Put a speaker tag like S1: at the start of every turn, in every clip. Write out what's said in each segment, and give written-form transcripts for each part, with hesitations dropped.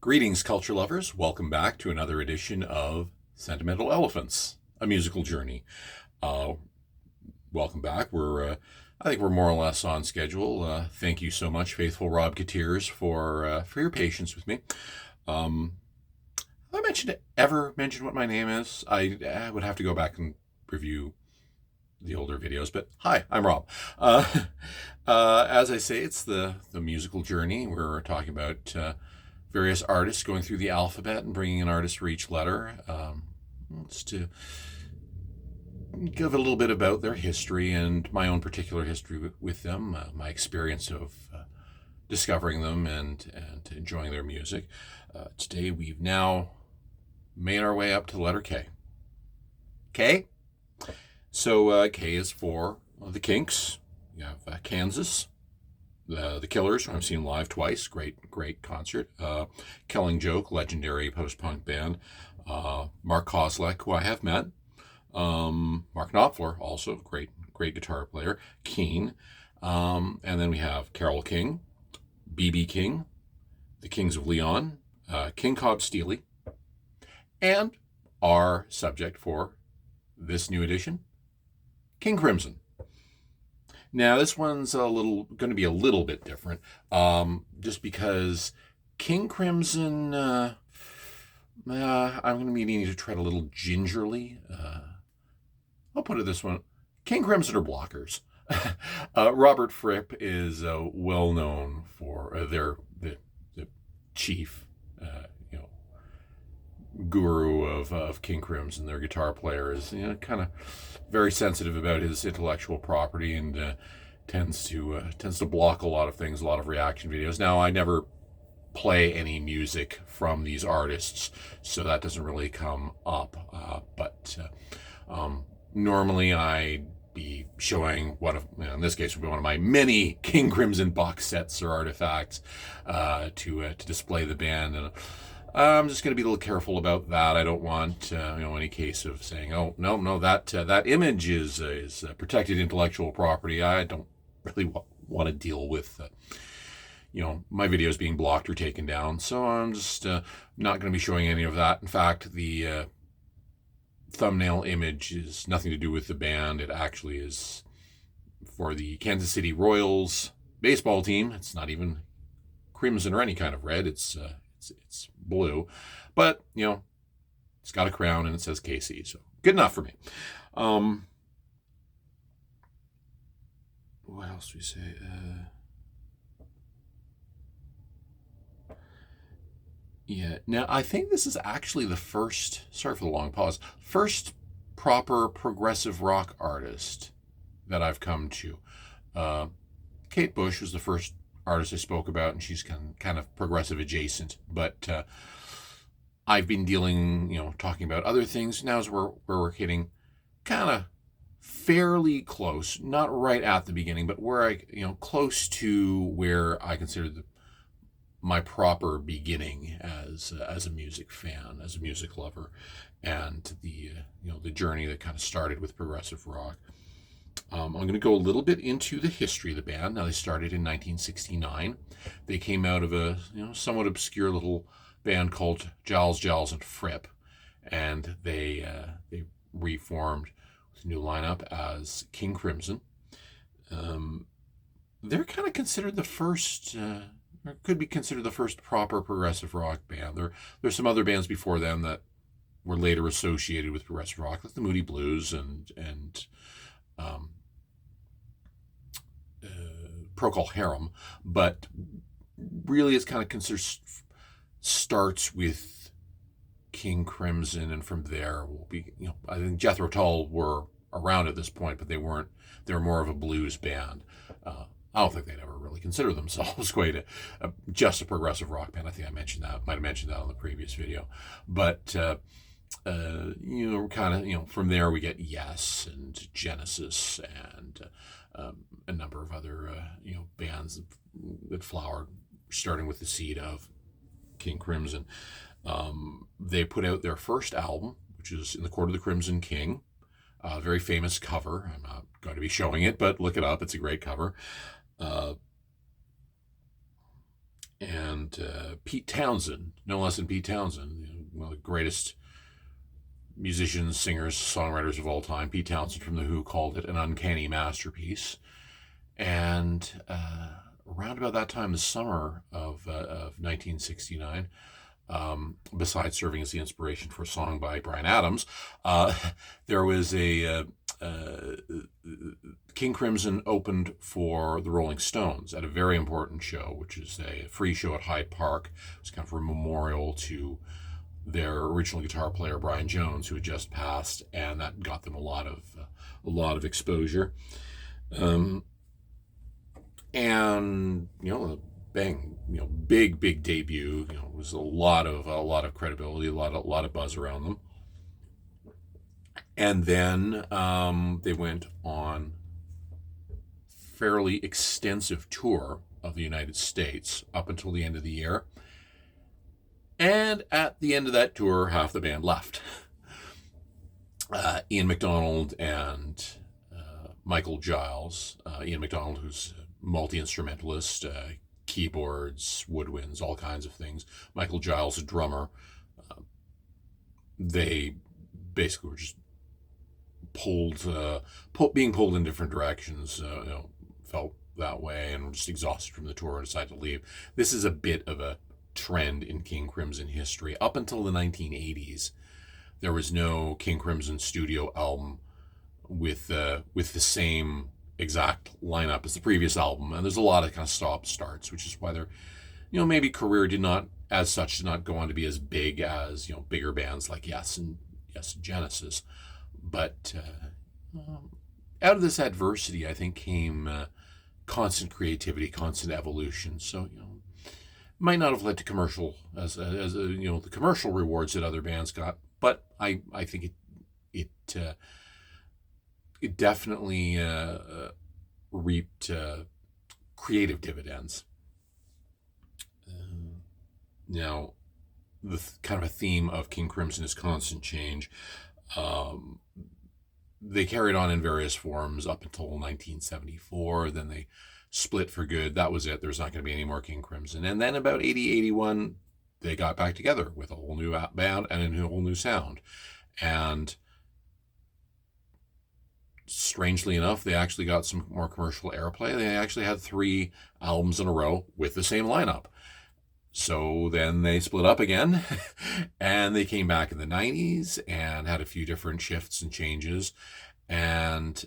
S1: Greetings, culture lovers. Welcome back to another edition of Sentimental Elephants, a musical journey. Uh, Welcome back. I think we're more or less on schedule. Thank you so much, faithful Rob Gatiers, for your patience with me. Um, have I ever mentioned what my name is? I would have to go back and review the older videos, but hi, I'm Rob. As I say, it's the musical journey. We're talking about various artists going through the alphabet and bringing an artist for each letter. It's to give a little bit about their history and my own particular history with them, my experience of discovering them and enjoying their music. Today we've now made our way up to the letter K. K? So K is for the Kinks. You have Kansas, the Killers, who I've seen live twice. Great concert. Killing Joke, legendary post-punk band. Mark Koslek, who I have met. Mark Knopfler, also great guitar player. Keane. And then we have Carole King, B.B. King, the Kings of Leon, King Cobb Steely, and our subject for this new edition, King Crimson. Now, this one's going to be a little bit different, just because King Crimson, I'm going to be needing to tread a little gingerly. I'll put it this one: King Crimson are blockers. Robert Fripp is well known for the chief, guru of King Crimson. Their guitar player is kind of very sensitive about his intellectual property and tends to block a lot of things, a lot of reaction videos. Now, I never play any music from these artists, so that doesn't really come up. But normally I'd be showing in this case would be one of my many King Crimson box sets or artifacts to display the band. And I'm just going to be a little careful about that. I don't want any case of saying, oh no, that image is protected intellectual property. I don't really want to deal with my videos being blocked or taken down. So I'm just not going to be showing any of that. In fact, the thumbnail image is nothing to do with the band. It actually is for the Kansas City Royals baseball team. It's not even crimson or any kind of red. It's blue, but it's got a crown and it says KC, so good enough for me. What else do we say? Yeah. Now, I think this is actually the first, sorry for the long pause, first proper progressive rock artist that I've come to. Kate Bush was the first artist I spoke about, and she's kind of progressive adjacent. But I've been talking about other things. Now is where we're hitting kind of fairly close, not right at the beginning, but where close to where I consider my proper beginning as a music fan, as a music lover, and the journey that kind of started with progressive rock. I'm going to go a little bit into the history of the band. Now, they started in 1969. They came out of a somewhat obscure little band called Giles, and Fripp, and they reformed with a new lineup as King Crimson. They're kind of considered the first, or could be considered the first proper progressive rock band. There's some other bands before them that were later associated with progressive rock, like the Moody Blues and Procol Harum, but really it's kind of considered starts with King Crimson, and from there will be I think Jethro Tull were around at this point, but they weren't. They were more of a blues band. I don't think they'd ever really consider themselves quite just a progressive rock band. I think I might have mentioned that on the previous video, but kind of from there we get Yes and Genesis and a number of other bands that flowered, starting with the seed of King Crimson. They put out their first album, which is In the Court of the Crimson King. A very famous cover. I'm not going to be showing it, but look it up. It's a great cover. And and Pete Townsend, no less than Pete Townsend, one of the greatest musicians, singers, songwriters of all time. Pete Townsend from The Who called it an uncanny masterpiece. And around about that time, the summer of 1969, besides serving as the inspiration for a song by Bryan Adams, there was King Crimson opened for the Rolling Stones at a very important show, which is a free show at Hyde Park. It was kind of a memorial to their original guitar player Brian Jones, who had just passed, and that got them a lot of exposure. And bang, big debut. Was a lot of credibility, a lot of buzz around them. And then they went on fairly extensive tour of the United States up until the end of the year. And at the end of that tour, half the band left. Ian MacDonald and Michael Giles. Ian MacDonald, who's a multi-instrumentalist, keyboards, woodwinds, all kinds of things. Michael Giles, a drummer. They basically were just being pulled in different directions. Felt that way and were just exhausted from the tour and decided to leave. This is a bit of a trend in King Crimson history. Up until the 1980s, there was no King Crimson studio album with the same exact lineup as the previous album, and there's a lot of kind of stop starts, which is why their maybe career did not go on to be as big as bigger bands like Yes and Genesis. But out of this adversity, I think, came constant creativity, constant evolution. So might not have led to commercial as the commercial rewards that other bands got, but I think it definitely reaped creative dividends. Now, the kind of a theme of King Crimson is constant change. They carried on in various forms up until 1974. Then they split for good. That was it. There's not going to be any more King Crimson. And then about 80, 81, they got back together with a whole new band and a whole new sound. And strangely enough, they actually got some more commercial airplay. They actually had 3 albums in a row with the same lineup. So then they split up again, and they came back in the 90s and had a few different shifts and changes. And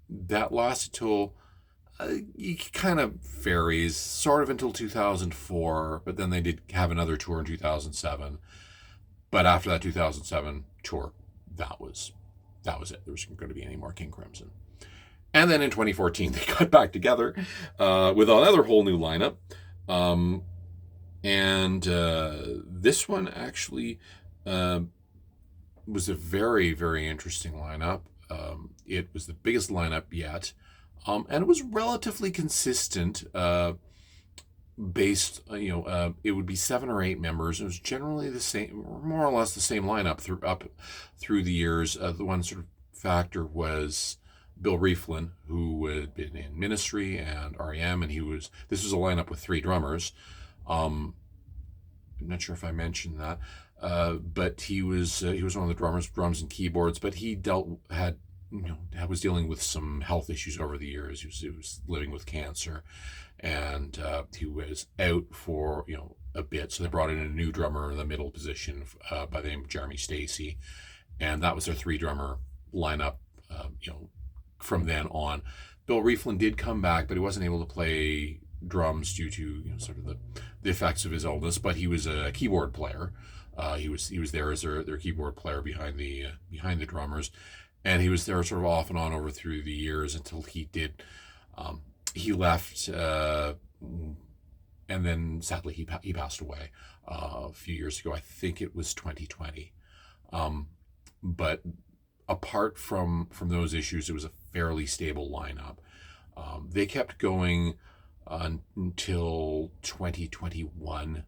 S1: that lasted till, it kind of varies, sort of until 2004, but then they did have another tour in 2007. But after that 2007 tour, that was it. There wasn't going to be any more King Crimson. And then in 2014, they got back together with another whole new lineup. This one actually was a very, very interesting lineup. It was the biggest lineup yet, and it was relatively consistent. Based, it would be 7 or 8 members. It was generally the same, more or less the same lineup through the years. The one sort of factor was Bill Rieflin, who had been in Ministry and REM, and this was a lineup with 3 drummers. I'm not sure if I mentioned that, but he was one of the drummers, drums and keyboards. But he was dealing with some health issues over the years. He was living with cancer, and he was out for a bit. So they brought in a new drummer in the middle position by the name of Jeremy Stacey, and that was their 3 drummer lineup. From then on, Bill Rieflin did come back, but he wasn't able to play drums due to sort of the effects of his illness. But he was a keyboard player. He was there as their keyboard player behind the drummers, and he was there sort of off and on over through the years until he left, and then sadly he passed away a few years ago. I think it was 2020. But apart from those issues, it was a fairly stable lineup. They kept going until 2021.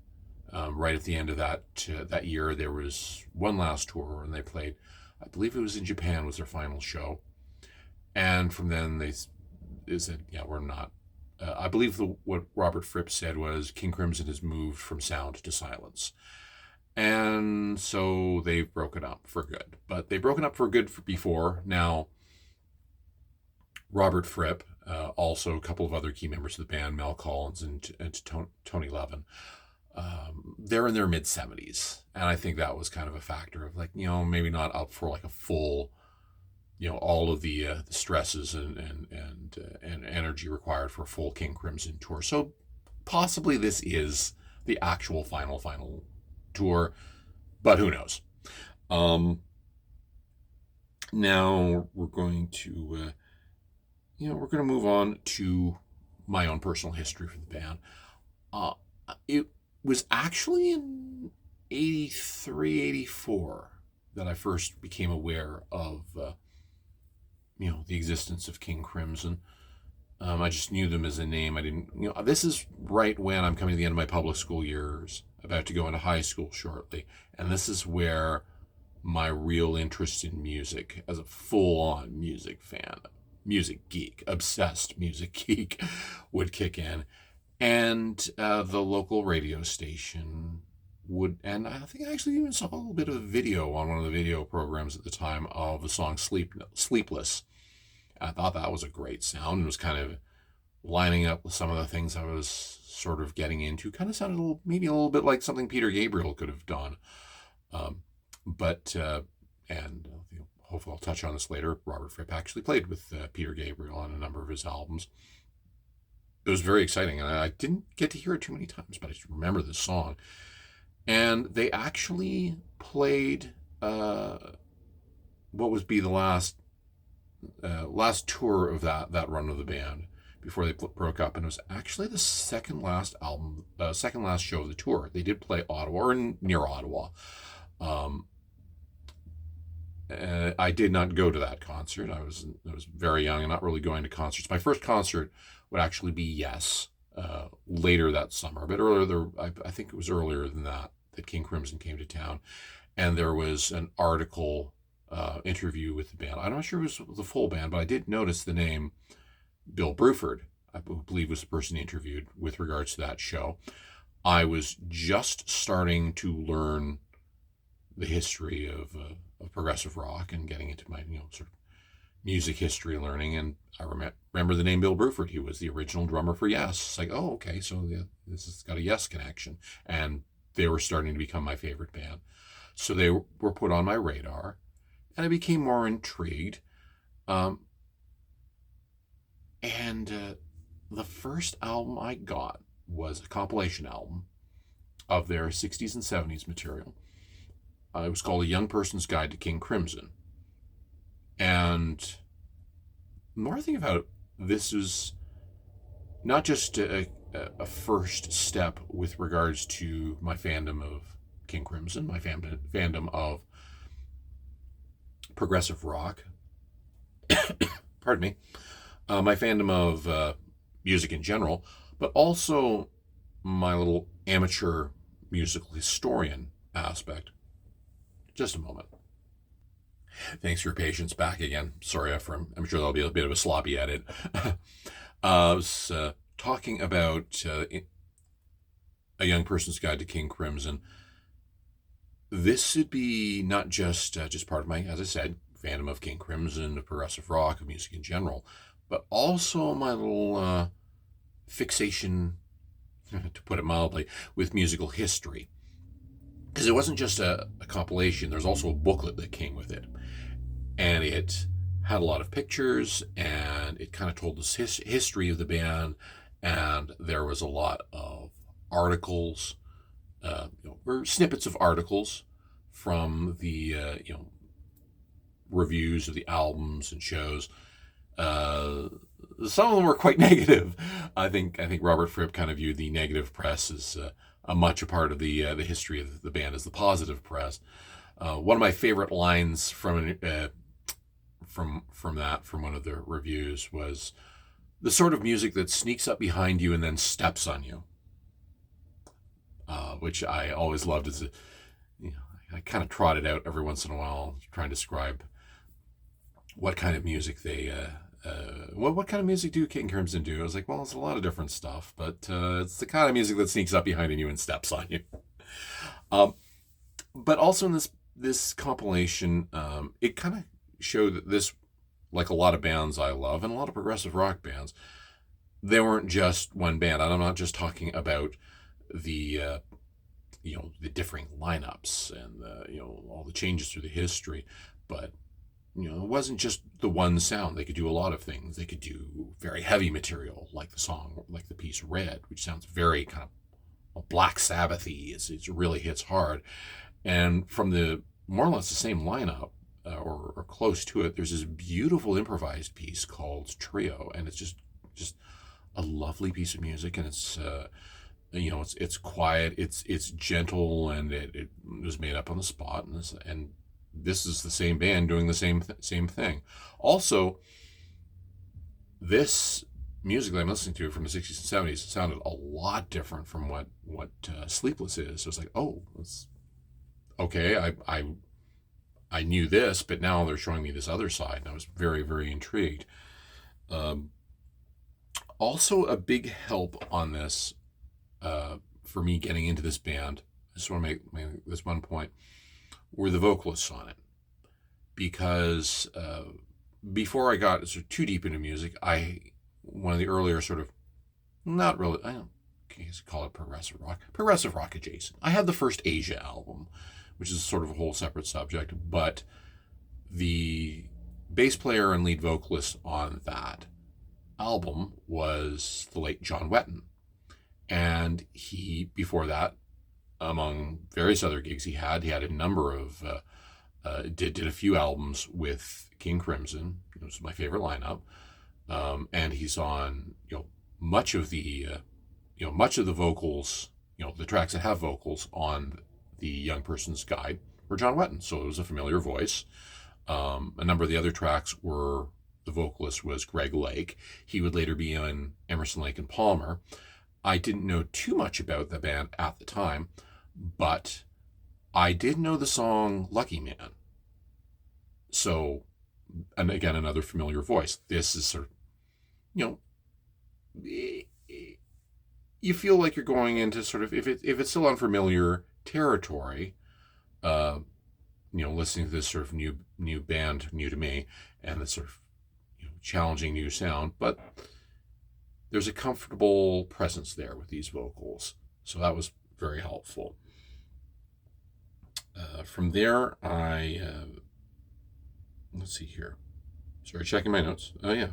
S1: Right at the end of that year, there was one last tour, and they played, I believe it was in Japan, was their final show. And from then they said, yeah, we're not I believe what Robert Fripp said was King Crimson has moved from sound to silence. And so they've broken up for good. But they've broken up for good before. Now, Robert Fripp, also a couple of other key members of the band, Mel Collins and Tony Levin, they're in their mid 70s. And I think that was kind of a factor of, like, maybe not up for like a full, all of the stresses and energy required for a full King Crimson tour. So possibly this is the actual final tour, but who knows? Now we're going to move on to my own personal history for the band. It was actually in 83, 84 that I first became aware of, the existence of King Crimson. I just knew them as a name. I didn't, this is right when I'm coming to the end of my public school years, about to go into high school shortly. And this is where my real interest in music, as a full-on music fan, music geek, obsessed music geek, would kick in. And the local radio station would, and I think I actually even saw a little bit of a video on one of the video programs at the time of the song Sleepless. I thought that was a great sound, and was kind of lining up with some of the things I was sort of getting into. Kind of sounded maybe a little bit like something Peter Gabriel could have done. And hopefully I'll touch on this later, Robert Fripp actually played with Peter Gabriel on a number of his albums. It was very exciting, and I didn't get to hear it too many times, but I just remember this song. And they actually played what would be the last tour of that run of the band before they broke up, and it was actually the second last show of the tour. They did play Ottawa, or near Ottawa. I did not go to that concert. I was very young and not really going to concerts. My first concert would actually be Yes, later that summer, but earlier. I think it was earlier than that King Crimson came to town, and there was an article interview with the band. I'm not sure it was the full band, but I did notice the name Bill Bruford, I believe, was the person interviewed with regards to that show. I was just starting to learn the history of progressive rock and getting into my sort of music history learning, and I remember the name Bill Bruford. He was the original drummer for Yes. It's like, oh, okay, so this has got a Yes connection, and they were starting to become my favorite band. So they were put on my radar, and I became more intrigued. The first album I got was a compilation album of their 60s and 70s material. It was called A Young Person's Guide to King Crimson. And the more I think about it, this is not just a first step with regards to my fandom of King Crimson, my fandom of progressive rock, pardon me, my fandom of music in general, but also my little amateur musical historian aspect. Just a moment. Thanks for your patience. Back again. Sorry, I'm sure there'll be a bit of a sloppy edit. I was talking about A Young Person's Guide to King Crimson. This would be not just part of my, as I said, fandom of King Crimson, of progressive rock, of music in general, but also my little fixation, to put it mildly, with musical history. Because it wasn't just a compilation, there's also a booklet that came with it. And it had a lot of pictures, and it kind of told the history of the band, and there was a lot of articles, or snippets of articles from the reviews of the albums and shows. Some of them were quite negative. I think Robert Fripp kind of viewed the negative press as much a part of the history of the band as the positive press. One of my favorite lines from one of the reviews was, the sort of music that sneaks up behind you and then steps on you, which I always loved as I kind of trot it out every once in a while, trying to describe what kind of music they what kind of music do King Crimson do? I was like, well, it's a lot of different stuff, but it's the kind of music that sneaks up behind you and steps on you. Um, but also in this compilation, it kind of showed that this, like a lot of bands I love and a lot of progressive rock bands, they weren't just one band. And I'm not just talking about the the differing lineups and all the changes through the history, but it wasn't just the one sound. They could do a lot of things. They could do very heavy material, like the song, like the piece Red, which sounds very kind of Black Sabbath-y. It really hits hard. And from the more or less the same lineup, or close to it, there's this beautiful improvised piece called Trio, and it's just a lovely piece of music, and it's quiet, it's gentle, and it was made up on the spot, and this is the same band doing the same thing. Also, this music that I'm listening to from the 60s and 70s sounded a lot different from what Sleepless is. So it's like, oh, it's okay. I knew this, but now they're showing me this other side, and I was very, very intrigued. Also, a big help on this, for me getting into this band, I just want to make this one point, were the vocalists on it. Because before I got sort of too deep into music, one of the earlier sort of, not really, I don't call it progressive rock adjacent. I had the first Asia album, which is sort of a whole separate subject, but the bass player and lead vocalist on that album was the late John Wetton. And he, before that, among various other gigs he had a number of, did a few albums with King Crimson. It was my favorite lineup. And he's on, much of the vocals, the tracks that have vocals on the Young Person's Guide were John Wetton. So it was a familiar voice. A number of the other tracks were, the vocalist was Greg Lake. He would later be on Emerson, Lake and Palmer. I didn't know too much about the band at the time, but I did know the song Lucky Man. So, and again, another familiar voice. This is sort of, you feel like you're going into sort of, if it's still unfamiliar territory, listening to this sort of new band, new to me, and this sort of challenging new sound, but there's a comfortable presence there with these vocals. So that was very helpful. From there, let's see here. Sorry, checking my notes. Oh, yeah.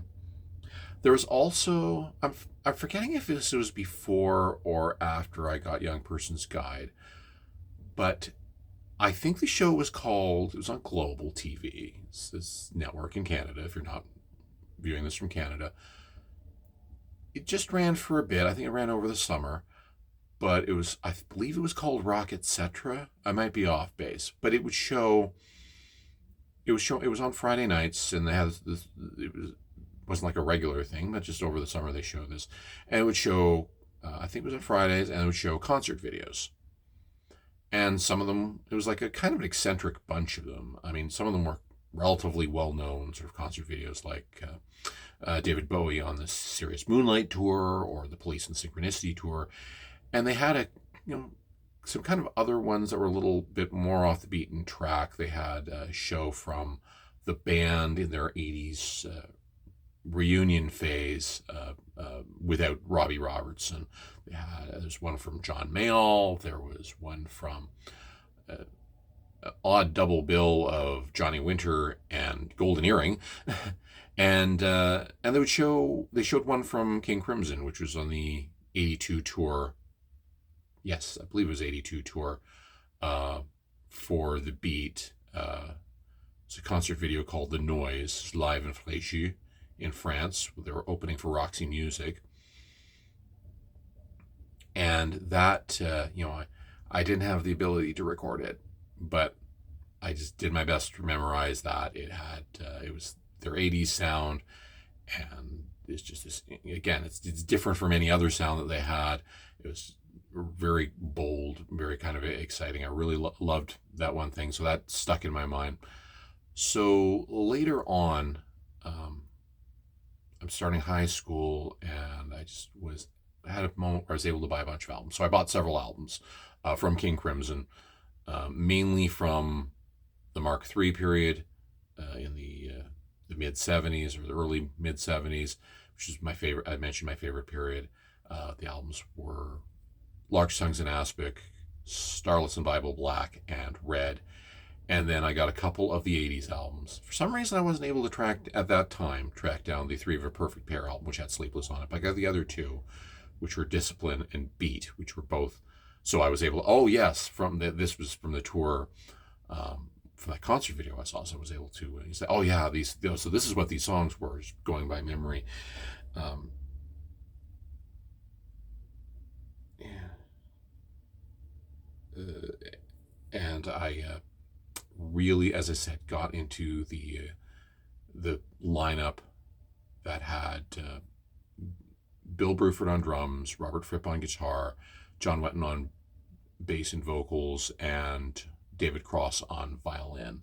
S1: There was also, I'm forgetting if this was before or after I got Young Person's Guide, but I think the show was called, it was on Global TV. It's this network in Canada, if you're not viewing this from Canada. It just ran for a bit. I think it ran over the summer, but I believe it was called Rock Etc. I might be off base, but it was on Friday nights, and they had this, wasn't like a regular thing, but just over the summer they showed this, and it would show, I think it was on Fridays, and it would show concert videos. And some of them, it was like a kind of an eccentric bunch of them. I mean, some of them were relatively well-known sort of concert videos, like David Bowie on the Serious Moonlight tour, or the Police and Synchronicity tour. And they had some kind of other ones that were a little bit more off the beaten track. They had a show from the band in their 80s reunion phase without Robbie Robertson. There's one from John Mayall. There was one from odd double bill of Johnny Winter and Golden Earring. and they showed one from King Crimson, which was on the 82 tour. Yes, I believe it was 82 tour for The Beat. It's a concert video called The Noise, live in Fréjus in France. They were opening for Roxy Music. And that, I didn't have the ability to record it, but I just did my best to memorize that. It was their 80s sound, and it's just this, again, it's different from any other sound that they had. It was very bold, very kind of exciting. I really loved that one thing, so that stuck in my mind. So later on, I'm starting high school, and I had a moment where I was able to buy a bunch of albums. So I bought several albums from King Crimson, mainly from the Mark III period in the mid 70s or the early mid 70s, which is my favorite. I mentioned my favorite period. The albums were Lark Tongues in Aspic, Starless and Bible Black, and Red. And then I got a couple of the 80s albums. For some reason, I wasn't able to track down the Three of a Perfect Pair album, which had Sleepless on it. But I got the other two, which were Discipline and Beat, which were both. So I was able to, oh, yes, this was from the tour, from that concert video I saw. So I was able to, he said, oh, yeah, so this is what these songs were, just going by memory. And I really, as I said, got into the lineup that had Bill Bruford on drums, Robert Fripp on guitar, John Wetton on bass and vocals, and David Cross on violin.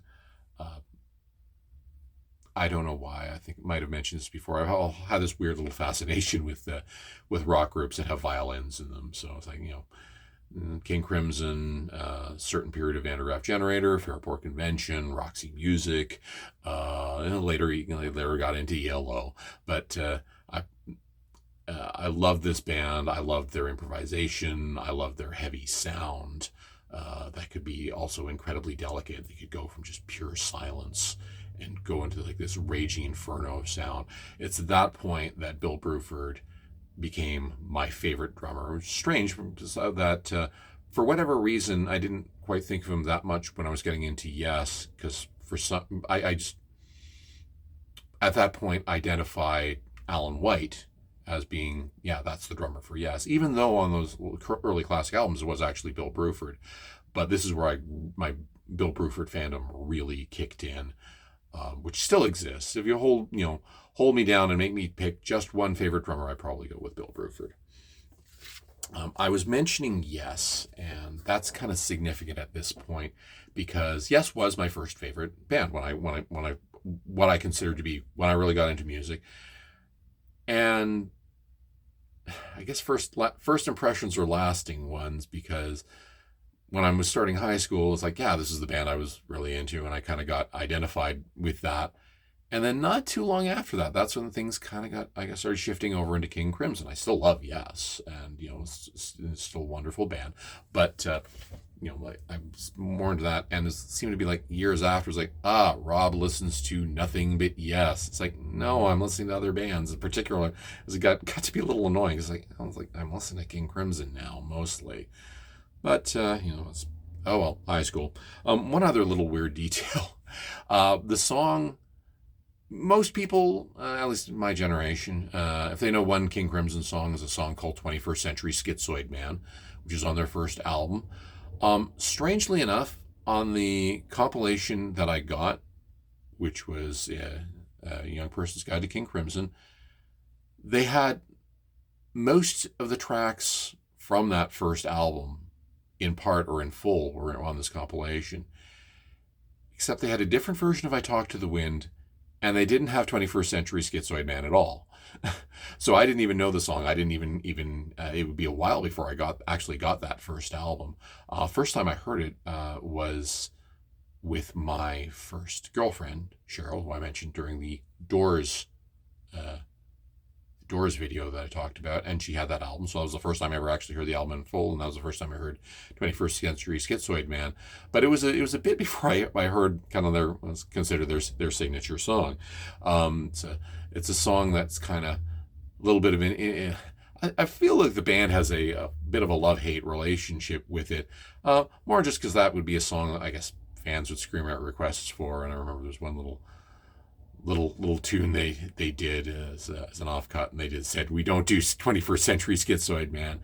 S1: I don't know why. I think I might have mentioned this before. I've had this weird little fascination with rock groups that have violins in them. So it's like, King Crimson, certain period of Van der Graaf Generator, Fairport Convention, Roxy Music, and later got into Yellow. But I love this band. I loved their improvisation. I loved their heavy sound. That could be also incredibly delicate. They could go from just pure silence and go into like this raging inferno of sound. It's at that point that Bill Bruford became my favorite drummer. It was strange that for whatever reason I didn't quite think of him that much when I was getting into Yes, because I just at that point identified Alan White as being, that's the drummer for Yes, even though on those early classic albums it was actually Bill Bruford. But this is where my Bill Bruford fandom really kicked in, which still exists. If you hold me down and make me pick just one favorite drummer, I'd probably go with Bill Bruford. I was mentioning Yes, and that's kind of significant at this point because Yes was my first favorite band what I considered to be when I really got into music. And I guess first impressions are lasting ones, because when I was starting high school, it's like, this is the band I was really into, and I kind of got identified with that. And then not too long after that, that's when things kind of started shifting over into King Crimson. I still love Yes, and it's still a wonderful band, but I'm more into that. And it seemed to be like years after, it's like, Rob listens to nothing but Yes. It's like, no, I'm listening to other bands. In particular, it got to be a little annoying. It's like, I'm listening to King Crimson now mostly. But, it's, oh well, high school. One other little weird detail. The song, most people, at least in my generation, if they know one King Crimson song, is a song called 21st Century Schizoid Man, which is on their first album. Strangely enough, on the compilation that I got, which was a Young Person's Guide to King Crimson, they had most of the tracks from that first album in part or in full were on this compilation, except they had a different version of I Talk to the Wind, and they didn't have 21st Century Schizoid Man at all. So I didn't even know the song. I didn't even it would be a while before I actually got that first album. First time I heard it was with my first girlfriend, Cheryl, who I mentioned during the Doors video that I talked about, and she had that album. So that was the first time I ever actually heard the album in full, and that was the first time I heard 21st Century Schizoid Man. But it was a bit before I heard kind of what's considered their signature song. It's a song that's kind of a little bit of I feel like the band has a bit of a love-hate relationship with it, more just because that would be a song that I guess fans would scream out requests for. And I remember there's one little tune they did as an offcut, and they said, "We don't do 21st Century Schizoid Man."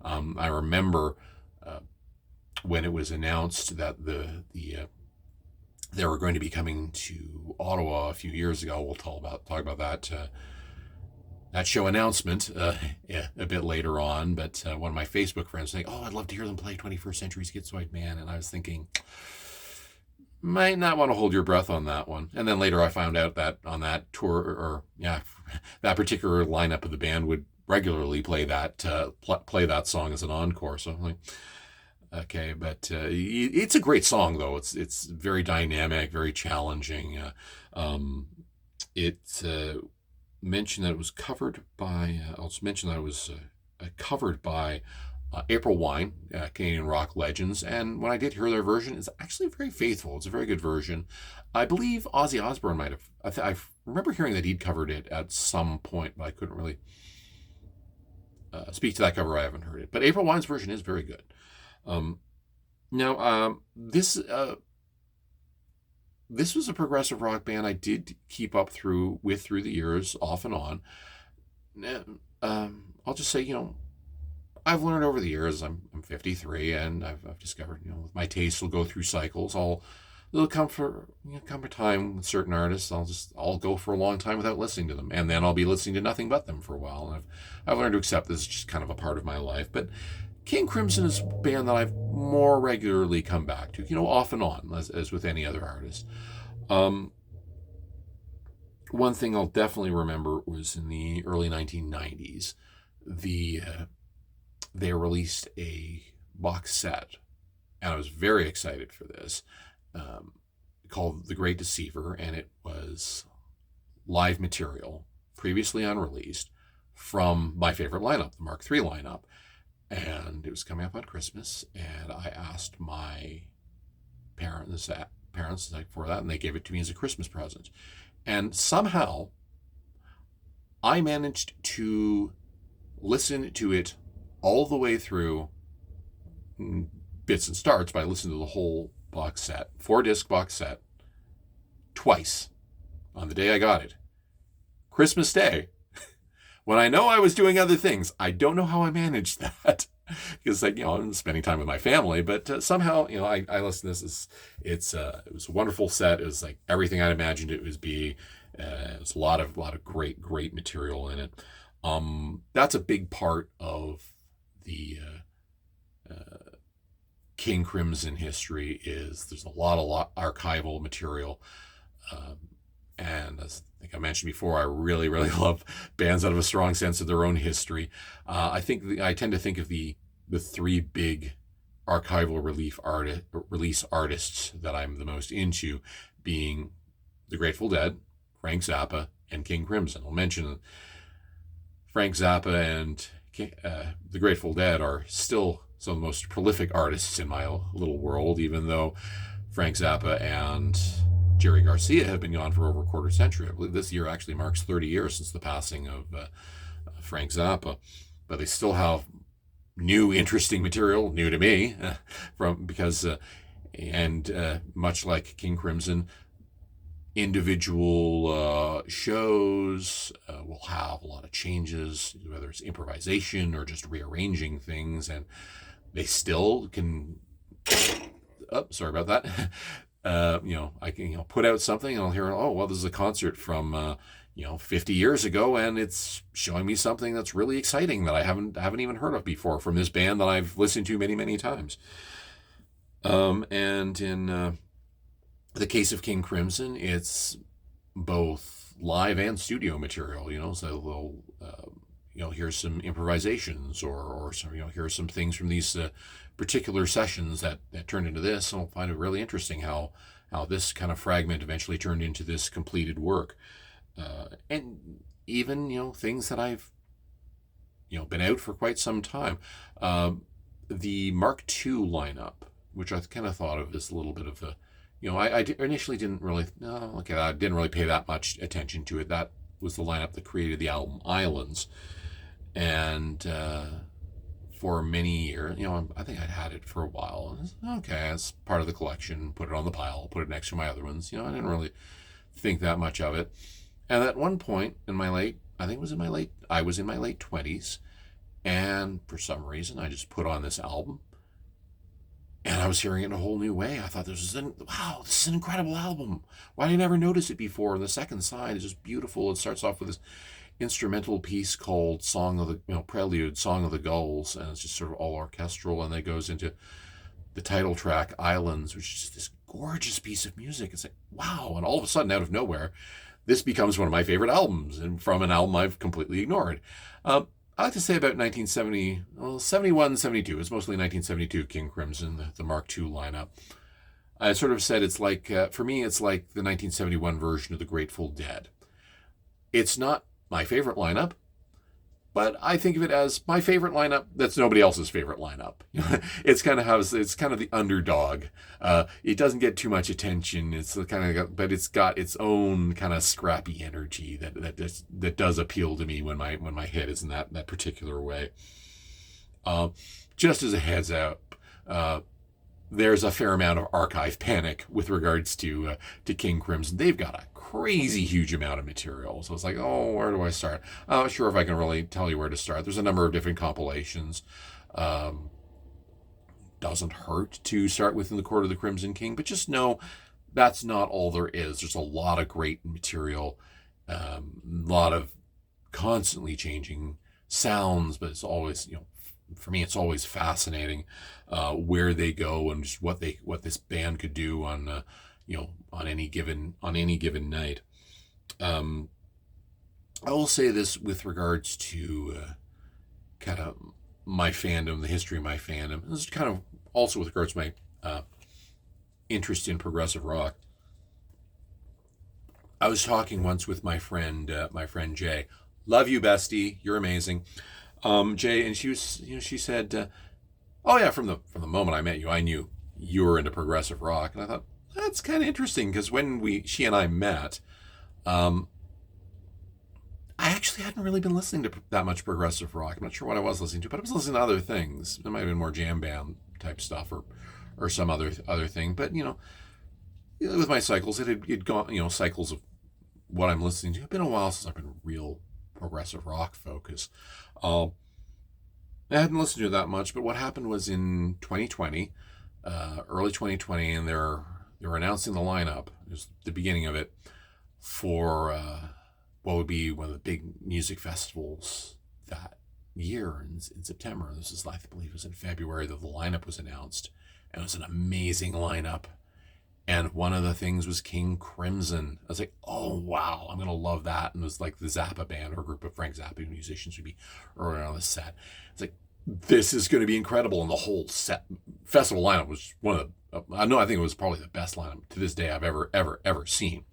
S1: I remember when it was announced that they were going to be coming to Ottawa a few years ago. We'll talk about that show announcement a bit later on. But one of my Facebook friends saying, "Oh, I'd love to hear them play 21st Century Schizoid Man," and I was thinking, Might not want to hold your breath on that one. And then later I found out that on that tour, or yeah, that particular lineup of the band would regularly play play that song as an encore. So I'm like, okay, but it's a great song though. It's very dynamic, very challenging. It mentioned that it was covered by. I'll just mention that it was covered by April Wine, Canadian rock legends, and when I did hear their version, it's actually very faithful. It's a very good version. I believe Ozzy Osbourne might have. I remember hearing that he'd covered it at some point, but I couldn't really speak to that cover. I haven't heard it, but April Wine's version is very good. This was a progressive rock band I did keep up through the years, off and on. I'll just say, I've learned over the years. I'm 53, and I've discovered, my tastes will go through cycles. There'll come a time with certain artists. I'll go for a long time without listening to them, and then I'll be listening to nothing but them for a while. And I've learned to accept this as just kind of a part of my life. But King Crimson is a band that I've more regularly come back to, off and on, as with any other artist. One thing I'll definitely remember was in the early 1990s, they released a box set, and I was very excited for this, called The Great Deceiver, and it was live material, previously unreleased, from my favorite lineup, the Mark III lineup. And it was coming up on Christmas, and I asked my parents for that, and they gave it to me as a Christmas present. And somehow, I managed to listen to it all the way through, bits and starts, but I listened to the whole box set, 4-disc box set, twice on the day I got it. Christmas Day, when I know I was doing other things. I don't know how I managed that, because I'm spending time with my family, but somehow, I listened to this. It was a wonderful set. It was like everything I'd imagined it would be. It was a lot of great material in it. That's a big part of the King Crimson history. Is there's a lot of archival material, and as I think I mentioned before, I really love bands that have a strong sense of their own history. I tend to think of the three big archival release artists that I'm the most into being the Grateful Dead, Frank Zappa, and King Crimson. I'll mention Frank Zappa and the Grateful Dead are still some of the most prolific artists in my little world, even though Frank Zappa and Jerry Garcia have been gone for over a quarter century. I believe this year actually marks 30 years since the passing of Frank Zappa, but they still have new, interesting material, new to me, much like King Crimson, individual shows will have a lot of changes, whether it's improvisation or just rearranging things, and they still can. Oh, sorry about that. I can put out something and I'll hear, oh well, this is a concert from 50 years ago, and it's showing me something that's really exciting that I haven't even heard of before from this band that I've listened to many times. And in the case of King Crimson, it's both live and studio material. So they'll here's some improvisations or some, here's some things from these particular sessions that turned into this, and I'll find it really interesting how this kind of fragment eventually turned into this completed work. And even, things that I've, been out for quite some time. The Mark II lineup, which I kind of thought of as a little bit of a, I initially didn't really, I didn't really pay that much attention to it. That was the lineup that created the album Islands. And for many years, I think I'd had it for a while. Okay, it's part of the collection, put it on the pile, put it next to my other ones. I didn't really think that much of it. And at one point in my I was in my late 20s, and for some reason I just put on this album, and I was hearing it in a whole new way. I thought this is an incredible album. Why did I never notice it before? And the second side is just beautiful. It starts off with this instrumental piece called Prelude, Song of the Gulls, and it's just sort of all orchestral, and then it goes into the title track, Islands, which is just this gorgeous piece of music. It's like, wow. And all of a sudden, out of nowhere, this becomes one of my favorite albums, and from an album I've completely ignored. I like to say about 1970, well, 71, 72. It's mostly 1972 King Crimson, the Mark II lineup. I sort of said it's like, for me, it's like the 1971 version of the Grateful Dead. It's not my favorite lineup, but I think of it as my favorite lineup that's nobody else's favorite lineup. It's kind of the underdog. It doesn't get too much attention. It's but it's got its own kind of scrappy energy that does appeal to me when my head is in that particular way. Just as a heads up, there's a fair amount of archive panic with regards to King Crimson. They've got a crazy huge amount of material. So it's like, oh, where do I start? I'm not sure if I can really tell you where to start. There's a number of different compilations. Doesn't hurt to start with In the Court of the Crimson King, but just know that's not all there is. There's a lot of great material, a lot of constantly changing sounds, but it's always, for me, it's always fascinating where they go and just what this band could do on any given night. I will say this with regards to kind of my fandom, the history of my fandom. This is kind of also with regards to my interest in progressive rock. I was talking once with my friend Jay. Love you, bestie. You're amazing. Jay, and she said, "Oh yeah, from the moment I met you, I knew you were into progressive rock." And I thought that's kind of interesting because when she and I met, I actually hadn't really been listening to that much progressive rock. I'm not sure what I was listening to, but I was listening to other things. It might have been more jam band type stuff or some other thing. But with my cycles, it'd gone cycles of what I'm listening to. It's been a while since I've been real progressive rock focused. I hadn't listened to it that much, but what happened was in 2020, early 2020, and they were announcing the lineup. It was the beginning of it for what would be one of the big music festivals that year in September. This is, I believe, it was in February that the lineup was announced, and it was an amazing lineup. And one of the things was King Crimson. I was like, oh, wow, I'm going to love that. And it was like the Zappa band or a group of Frank Zappa musicians would be early on the set. It's like, this is going to be incredible. And the whole festival lineup was I think it was probably the best lineup to this day I've ever seen.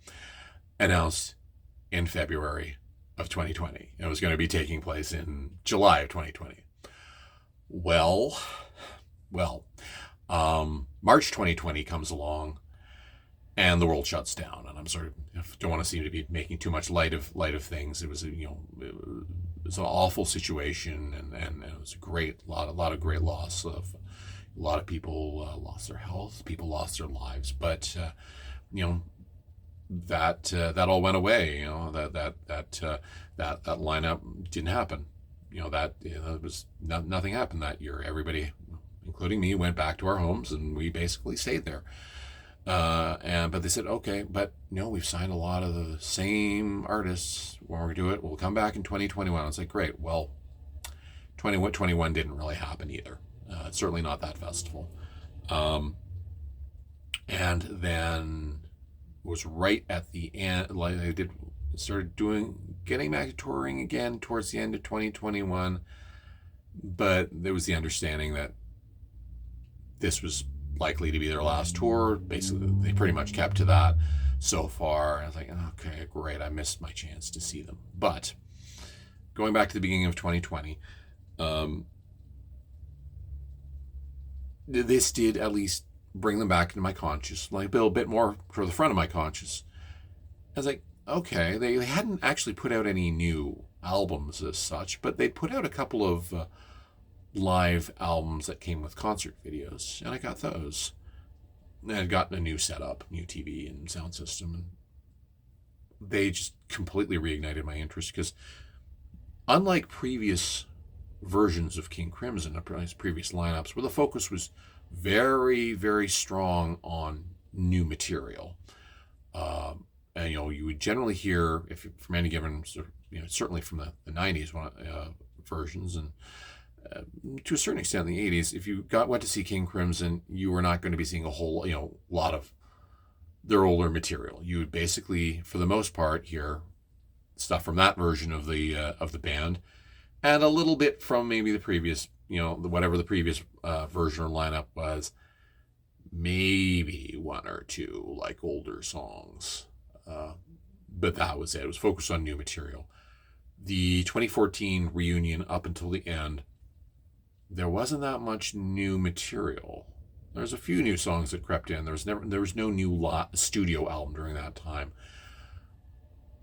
S1: Announced in February of 2020. It was going to be taking place in July of 2020. Well, March 2020 comes along, and the world shuts down. And I'm sort of don't want to seem to be making too much light of things. It was it was an awful situation, and it was a lot of great loss of a lot of people lost their health, people lost their lives, but that all went away. That lineup didn't happen. It was nothing happened that year. Everybody, including me, went back to our homes, and we basically stayed there. But they said, okay, but we've signed a lot of the same artists. When we do it, we'll come back in 2021. I was like, great. Well, 2021 didn't really happen either. Certainly not that festival. And then it was right at the end, like they started getting back to touring again towards the end of 2021. But there was the understanding that this was likely to be their last tour. Basically, they pretty much kept to that so far. I was like, okay, great. I missed my chance to see them. But going back to the beginning of 2020, this did at least bring them back into my conscious, like a bit more to the front of my conscious. I was like, okay, they hadn't actually put out any new albums as such, but they put out a couple of live albums that came with concert videos, and I got those. And I'd gotten a new setup, new TV and sound system, and they just completely reignited my interest, because unlike previous versions of King Crimson, previous lineups, where the focus was very, very strong on new material, and you would generally hear, from any given, certainly from the 90s versions, and to a certain extent in the 80s, if you went to see King Crimson, you were not going to be seeing a whole lot of their older material. You would basically, for the most part, hear stuff from that version of the band, and a little bit from maybe the previous, whatever the previous version or lineup was. Maybe one or two like older songs, but that was it. It was focused on new material. The 2014 reunion up until the end, there wasn't that much new material. There's a few new songs that crept in. There was no new studio album during that time.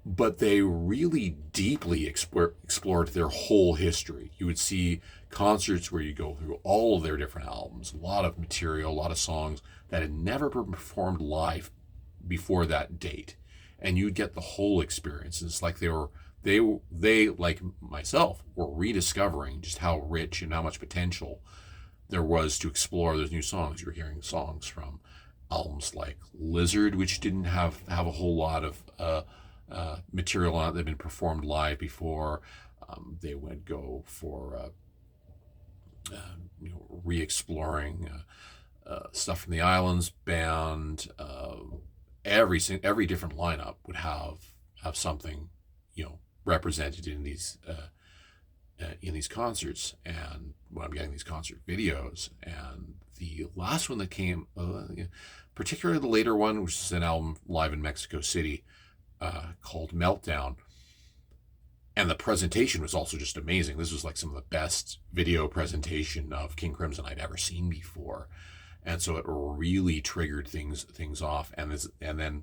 S1: But they really deeply explored their whole history. You would see concerts where you go through all of their different albums, a lot of material, a lot of songs that had never been performed live before that date, and you'd get the whole experience. It's like they like myself were rediscovering just how rich and how much potential there was to explore those new songs. You were hearing songs from albums like Lizard, which didn't have a whole lot of material on it that had been performed live before. They would go for re-exploring stuff from the Islands Band. Every different lineup would have something represented in these concerts, and when I'm getting these concert videos. And the last one that came, particularly the later one, which is an album live in Mexico City, called Meltdown, and the presentation was also just amazing. This was like some of the best video presentation of King Crimson I'd ever seen before, and so it really triggered things off. And then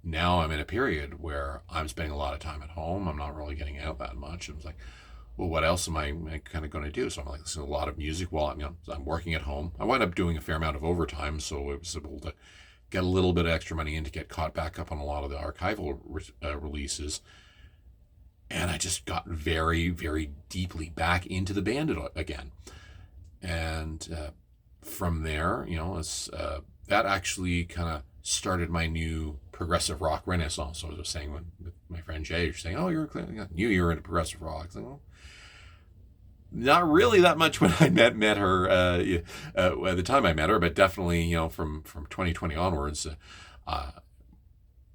S1: now I'm in a period where I'm spending a lot of time at home. I'm not really getting out that much. I was like, well, what else am I kind of going to do? So I'm like listening to a lot of music while I'm working at home. I wound up doing a fair amount of overtime, so I was able to get a little bit of extra money in to get caught back up on a lot of the archival releases. And I just got very, very deeply back into the band again. And from there, that actually kind of started my new progressive rock renaissance. So I was saying with my friend Jay, you're saying, oh, you're into progressive rock. It's like, well, not really that much when I met her at the time I met her, but definitely from 2020 onwards,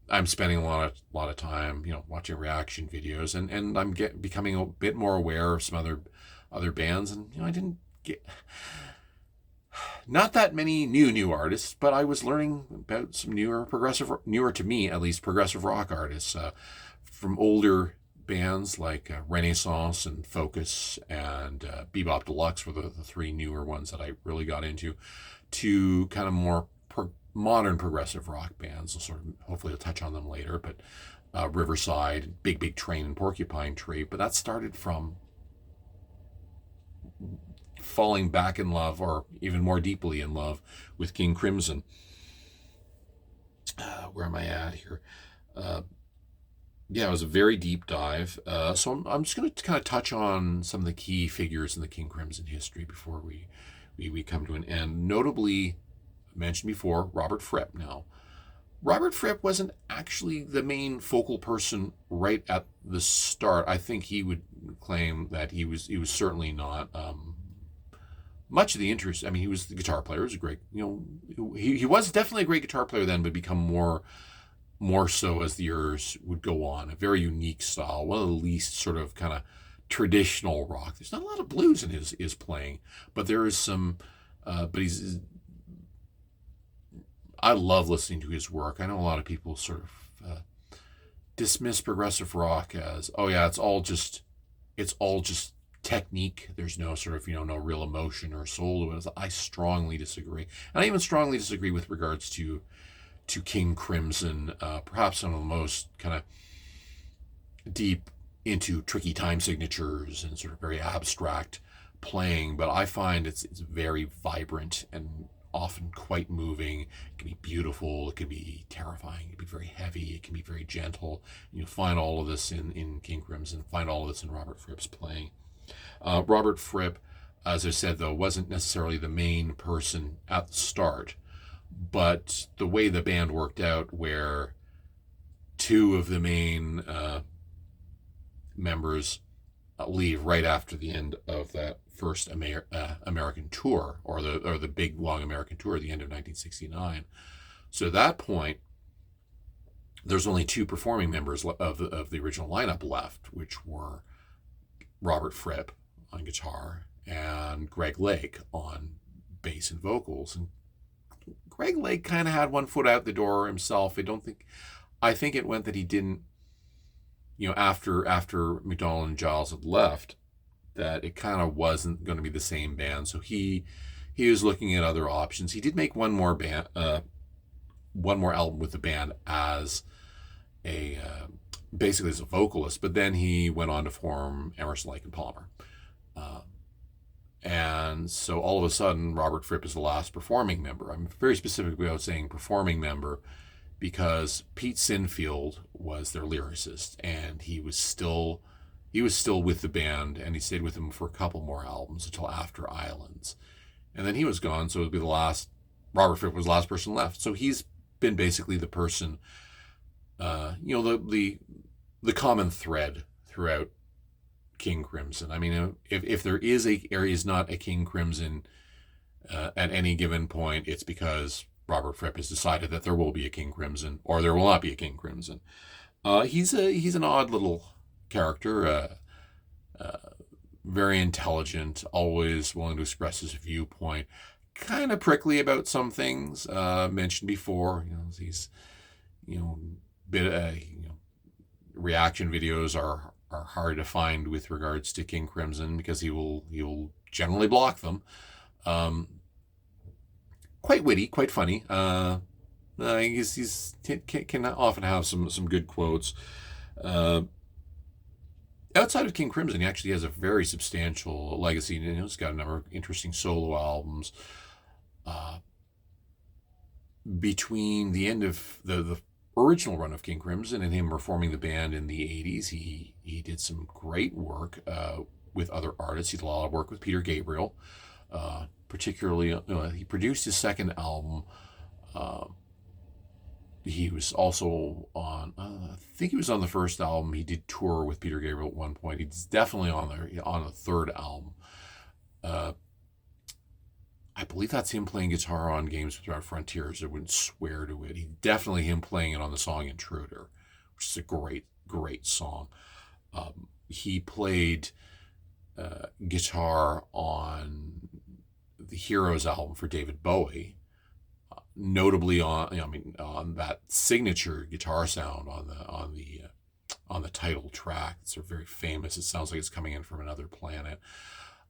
S1: I'm spending a lot of time watching reaction videos, and I'm becoming a bit more aware of some other bands, and I didn't get not that many new artists, but I was learning about some newer to me at least, progressive rock artists from older bands like Renaissance and Focus and Bebop Deluxe were the three newer ones that I really got into, to kind of more modern progressive rock bands. Hopefully I'll touch on them later, but Riverside, Big Train, and Porcupine Tree. But that started from falling back in love, or even more deeply in love, with King Crimson. Where am I at here? It was a very deep dive. So I'm just going to kind of touch on some of the key figures in the King Crimson history before we come to an end. Notably, I mentioned before, Robert Fripp. Now, Robert Fripp wasn't actually the main focal person right at the start. I think he would claim that he was certainly not. Much of the interest, he was the guitar player. He was a great, he was definitely a great guitar player then, but become more so as the years would go on. A very unique style, one of the least sort of kind of traditional rock. There's not a lot of blues in his playing, but there is some. But I love listening to his work. I know a lot of people sort of dismiss progressive rock as, oh yeah, it's all just technique. There's no sort of no real emotion or soul to it. I strongly disagree, and I even strongly disagree with regards to King Crimson. Perhaps some of the most kind of deep into tricky time signatures and sort of very abstract playing, but I find it's very vibrant and often quite moving. It can be beautiful, it can be terrifying, it can be very heavy, it can be very gentle. And you'll find all of this in King Crimson, find all of this in Robert Fripp's playing. Robert Fripp, as I said, though, wasn't necessarily the main person at the start, but the way the band worked out, where two of the main members leave right after the end of that first American tour, or the big long American tour at the end of 1969. So at that point, there's only two performing members of the original lineup left, which were Robert Fripp on guitar and Greg Lake on bass and vocals. And Greg Lake kind of had one foot out the door himself. I think it went that he didn't, after McDonald and Giles had left, that it kind of wasn't going to be the same band. So he was looking at other options. He did make one more album with the band as basically as a vocalist, but then he went on to form Emerson, Lake and Palmer. And so all of a sudden, Robert Fripp is the last performing member. I'm very specific about saying performing member because Pete Sinfield was their lyricist, and he was still with the band, and he stayed with them for a couple more albums until after Islands. And then he was gone, so it would be Robert Fripp was the last person left. So he's been basically the person, the common thread throughout King Crimson. I mean, if there is not a King Crimson at any given point, it's because Robert Fripp has decided that there will be a King Crimson or there will not be a King Crimson. He's an odd little character, very intelligent, always willing to express his viewpoint, kind of prickly about some things mentioned before. These reaction videos are hard to find with regards to King Crimson because he will generally block them. Quite witty, quite funny. He's can often have some good quotes. Outside of King Crimson, he actually has a very substantial legacy. He's got a number of interesting solo albums. Between the end of the original run of King Crimson and him reforming the band in the 80s, he did some great work with other artists. He did a lot of work with Peter Gabriel. Particularly, he produced his second album. He was also on, I think he was on the first album. He did tour with Peter Gabriel at one point. He's definitely on the third album. I believe that's him playing guitar on Games Without Frontiers. I wouldn't swear to it. He's definitely him playing it on the song Intruder, which is a great, great song. He played guitar on the Heroes album for David Bowie, notably on that signature guitar sound on the title track. It's very famous. It sounds like it's coming in from another planet.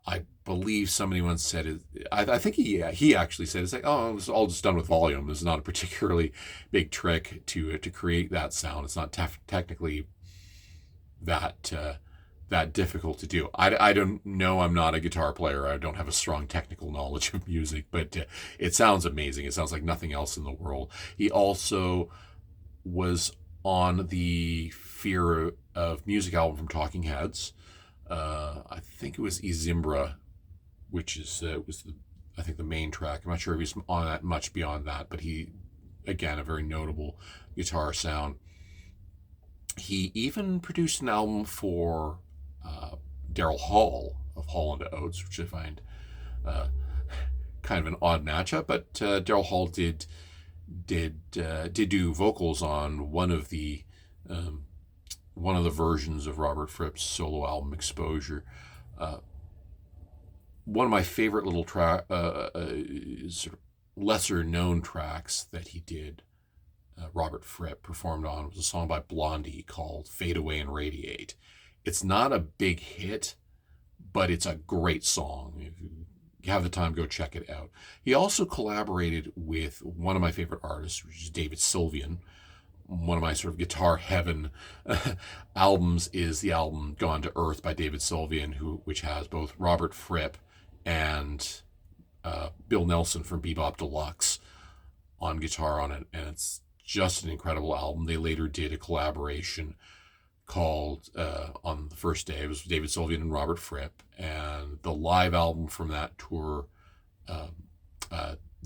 S1: I believe somebody once said it. I think he actually said it's like, oh, it was all just done with volume. It's not a particularly big trick to create that sound. It's not technically that difficult to do. I don't know. I'm not a guitar player. I don't have a strong technical knowledge of music, but it sounds amazing. It sounds like nothing else in the world. He also was on the Fear of Music album from Talking Heads. I think it was Izimbra, which was the main track. I'm not sure if he's on that much beyond that, but he, again, a very notable guitar sound. He even produced an album for Daryl Hall of Hall & Oates, which I find kind of an odd matchup. But Daryl Hall did do vocals on one of the versions of Robert Fripp's solo album Exposure. One of my favorite little sort of lesser known tracks that he did, Robert Fripp performed on, was a song by Blondie called Fade Away and Radiate. It's not a big hit, but it's a great song. If you have the time, go check it out. He also collaborated with one of my favorite artists, which is David Sylvian. One of my sort of guitar heaven albums is the album Gone to Earth by David Sylvian, which has both Robert Fripp and Bill Nelson from Bebop Deluxe on guitar on it, and it's just an incredible album. They later did a collaboration called on the first day. It was David Sylvian and Robert Fripp, and the live album from that tour,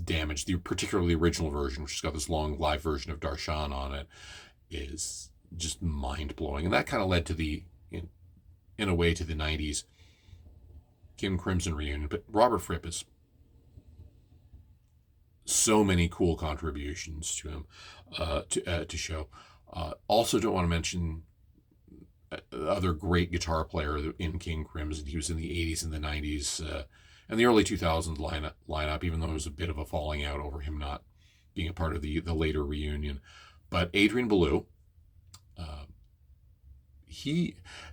S1: Damage, particularly the original version, which has got this long live version of Darshan on it, is just mind-blowing. And that kind of led to in a way to the 90s King Crimson reunion. But Robert Fripp is so many cool contributions to him to show. Also, don't want to mention other great guitar player in King Crimson. He was in the 80s and the 90s and the early 2000s lineup, even though there was a bit of a falling out over him not being a part of the later reunion. But Adrian Belew, I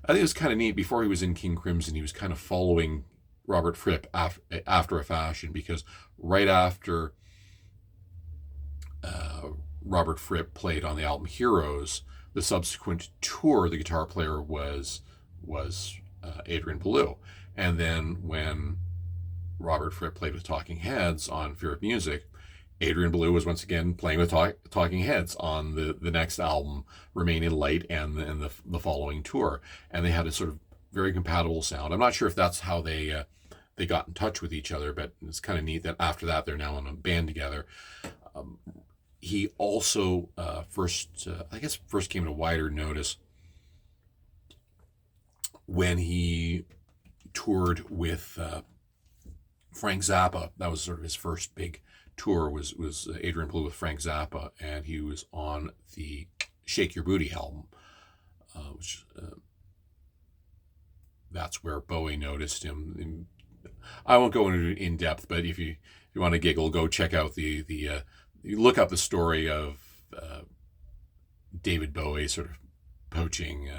S1: think it was kind of neat. Before he was in King Crimson, he was kind of following Robert Fripp after a fashion, because right after Robert Fripp played on the album Heroes, the subsequent tour, the guitar player was Adrian Belew. And then when Robert Fripp played with Talking Heads on Fear of Music, Adrian Belew was once again playing with Talking Heads on the next album, Remain in Light, and the following tour. And they had a sort of very compatible sound. I'm not sure if that's how they got in touch with each other, but it's kind of neat that after that they're now in a band together. He also first came to wider notice when he toured with Frank Zappa. That was sort of his first big tour, was Adrian Belew with Frank Zappa, and he was on the Shake Your Booty album, which that's where Bowie noticed him. I won't go into in depth, but if you want to giggle, go check out you look up the story of David Bowie sort of poaching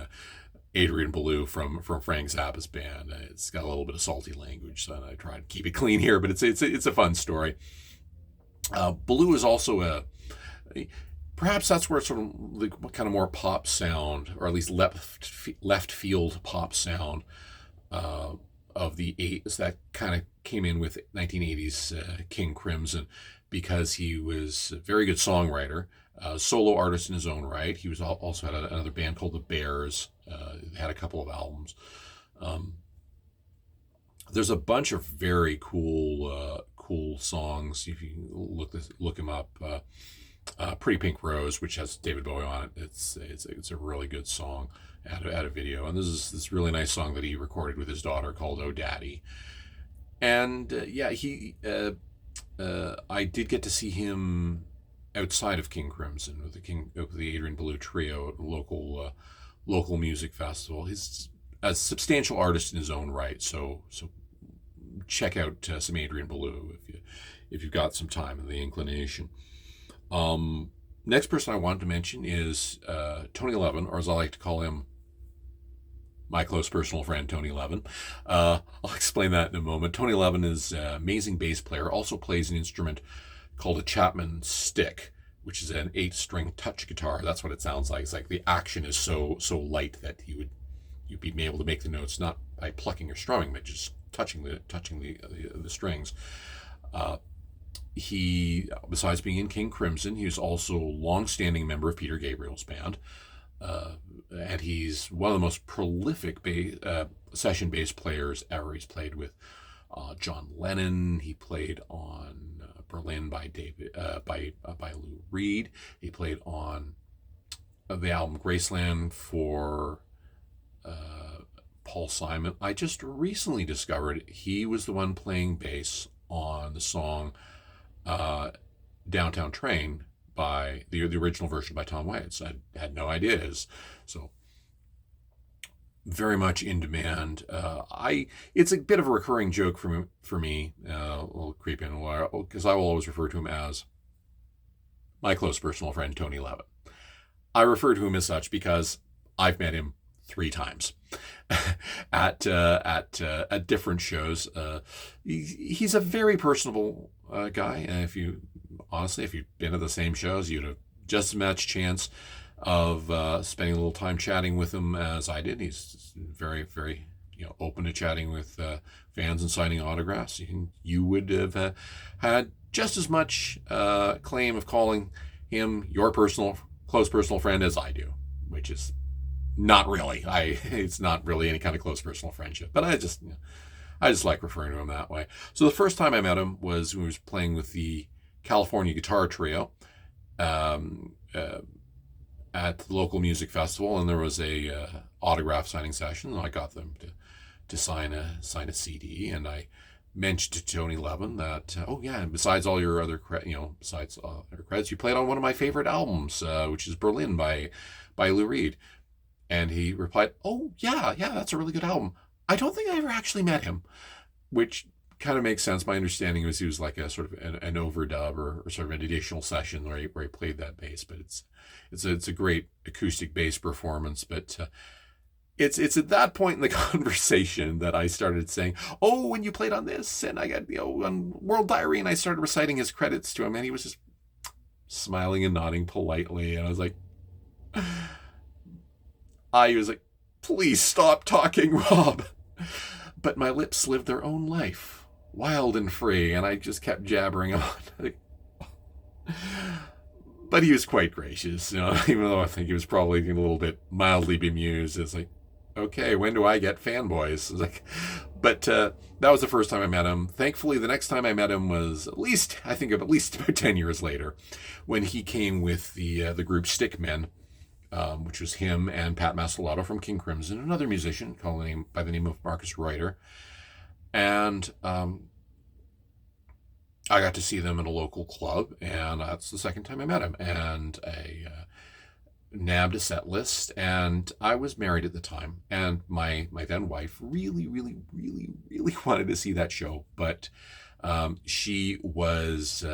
S1: Adrian Belew from Frank Zappa's band. It's got a little bit of salty language, so I try to keep it clean here, but it's a fun story. Belew is also perhaps that's where it's sort of the kind of more pop sound, or at least left field pop sound of the 80s that kind of came in with 1980s King Crimson, because he was a very good songwriter, solo artist in his own right. He was also had another band called the Bears. Had a couple of albums. There's a bunch of very cool songs. If you look him up, Pretty Pink Rose, which has David Bowie on it. It's a really good song. Had a video, and this is this really nice song that he recorded with his daughter called "Oh Daddy." And I did get to see him outside of King Crimson with the Adrian Belew Trio at a local music festival. He's a substantial artist in his own right, so check out some Adrian Belew if you've got some time and the inclination. Next person I wanted to mention is Tony Levin, or as I like to call him, my close personal friend, Tony Levin. I'll explain that in a moment. Tony Levin is an amazing bass player, also plays an instrument called a Chapman stick, which is an 8-string touch guitar. That's what it sounds like. It's like the action is so light that you'd be able to make the notes not by plucking or strumming, but just touching the strings. He, besides being in King Crimson, he was also a long-standing member of Peter Gabriel's band. And he's one of the most prolific session bass players ever. He's played with John Lennon. He played on Berlin by Lou Reed. He played on the album Graceland for Paul Simon. I just recently discovered he was the one playing bass on the song Downtown Train by the original version by Tom Waits. I had no idea. So very much in demand. It's a bit of a recurring joke for me. We'll creep in a while, because I will always refer to him as my close personal friend Tony Levin. I refer to him as such because I've met him 3 times at different shows. He's a very personable guy, and if you've been at the same shows, you'd have just as much chance of spending a little time chatting with him as I did. He's very, very open to chatting with fans and signing autographs. You would have had just as much claim of calling him your close personal friend as I do, which is not really. It's not really any kind of close personal friendship, but I just like referring to him that way. So the first time I met him was when he was playing with the California Guitar Trio at the local music festival, and there was a autograph signing session, and I got them to sign a CD, and I mentioned to Tony Levin that, oh yeah, and besides all your other besides your credits, you played on one of my favorite albums, which is Berlin by Lou Reed. And he replied, oh yeah, that's a really good album. I don't think I ever actually met him, which kind of makes sense. My understanding was he was like a sort of an overdub or sort of an additional session where he played that bass. But it's a great acoustic bass performance. But it's at that point in the conversation that I started saying, oh, when you played on this, and I got on World Diary, and I started reciting his credits to him, and he was just smiling and nodding politely, and I was like, please stop talking, Rob. But my lips lived their own life, wild and free, and I just kept jabbering on. But he was quite gracious, even though I think he was probably a little bit mildly bemused. It's like, okay, when do I get fanboys? But that was the first time I met him. Thankfully, the next time I met him was at least about 10 years later, when he came with the group Stickmen, which was him and Pat Mastelotto from King Crimson, another musician by the name of Marcus Reuter. And I got to see them at a local club, and that's the second time I met him. And I nabbed a set list, and I was married at the time, and my then wife really, really, really, really wanted to see that show, but she was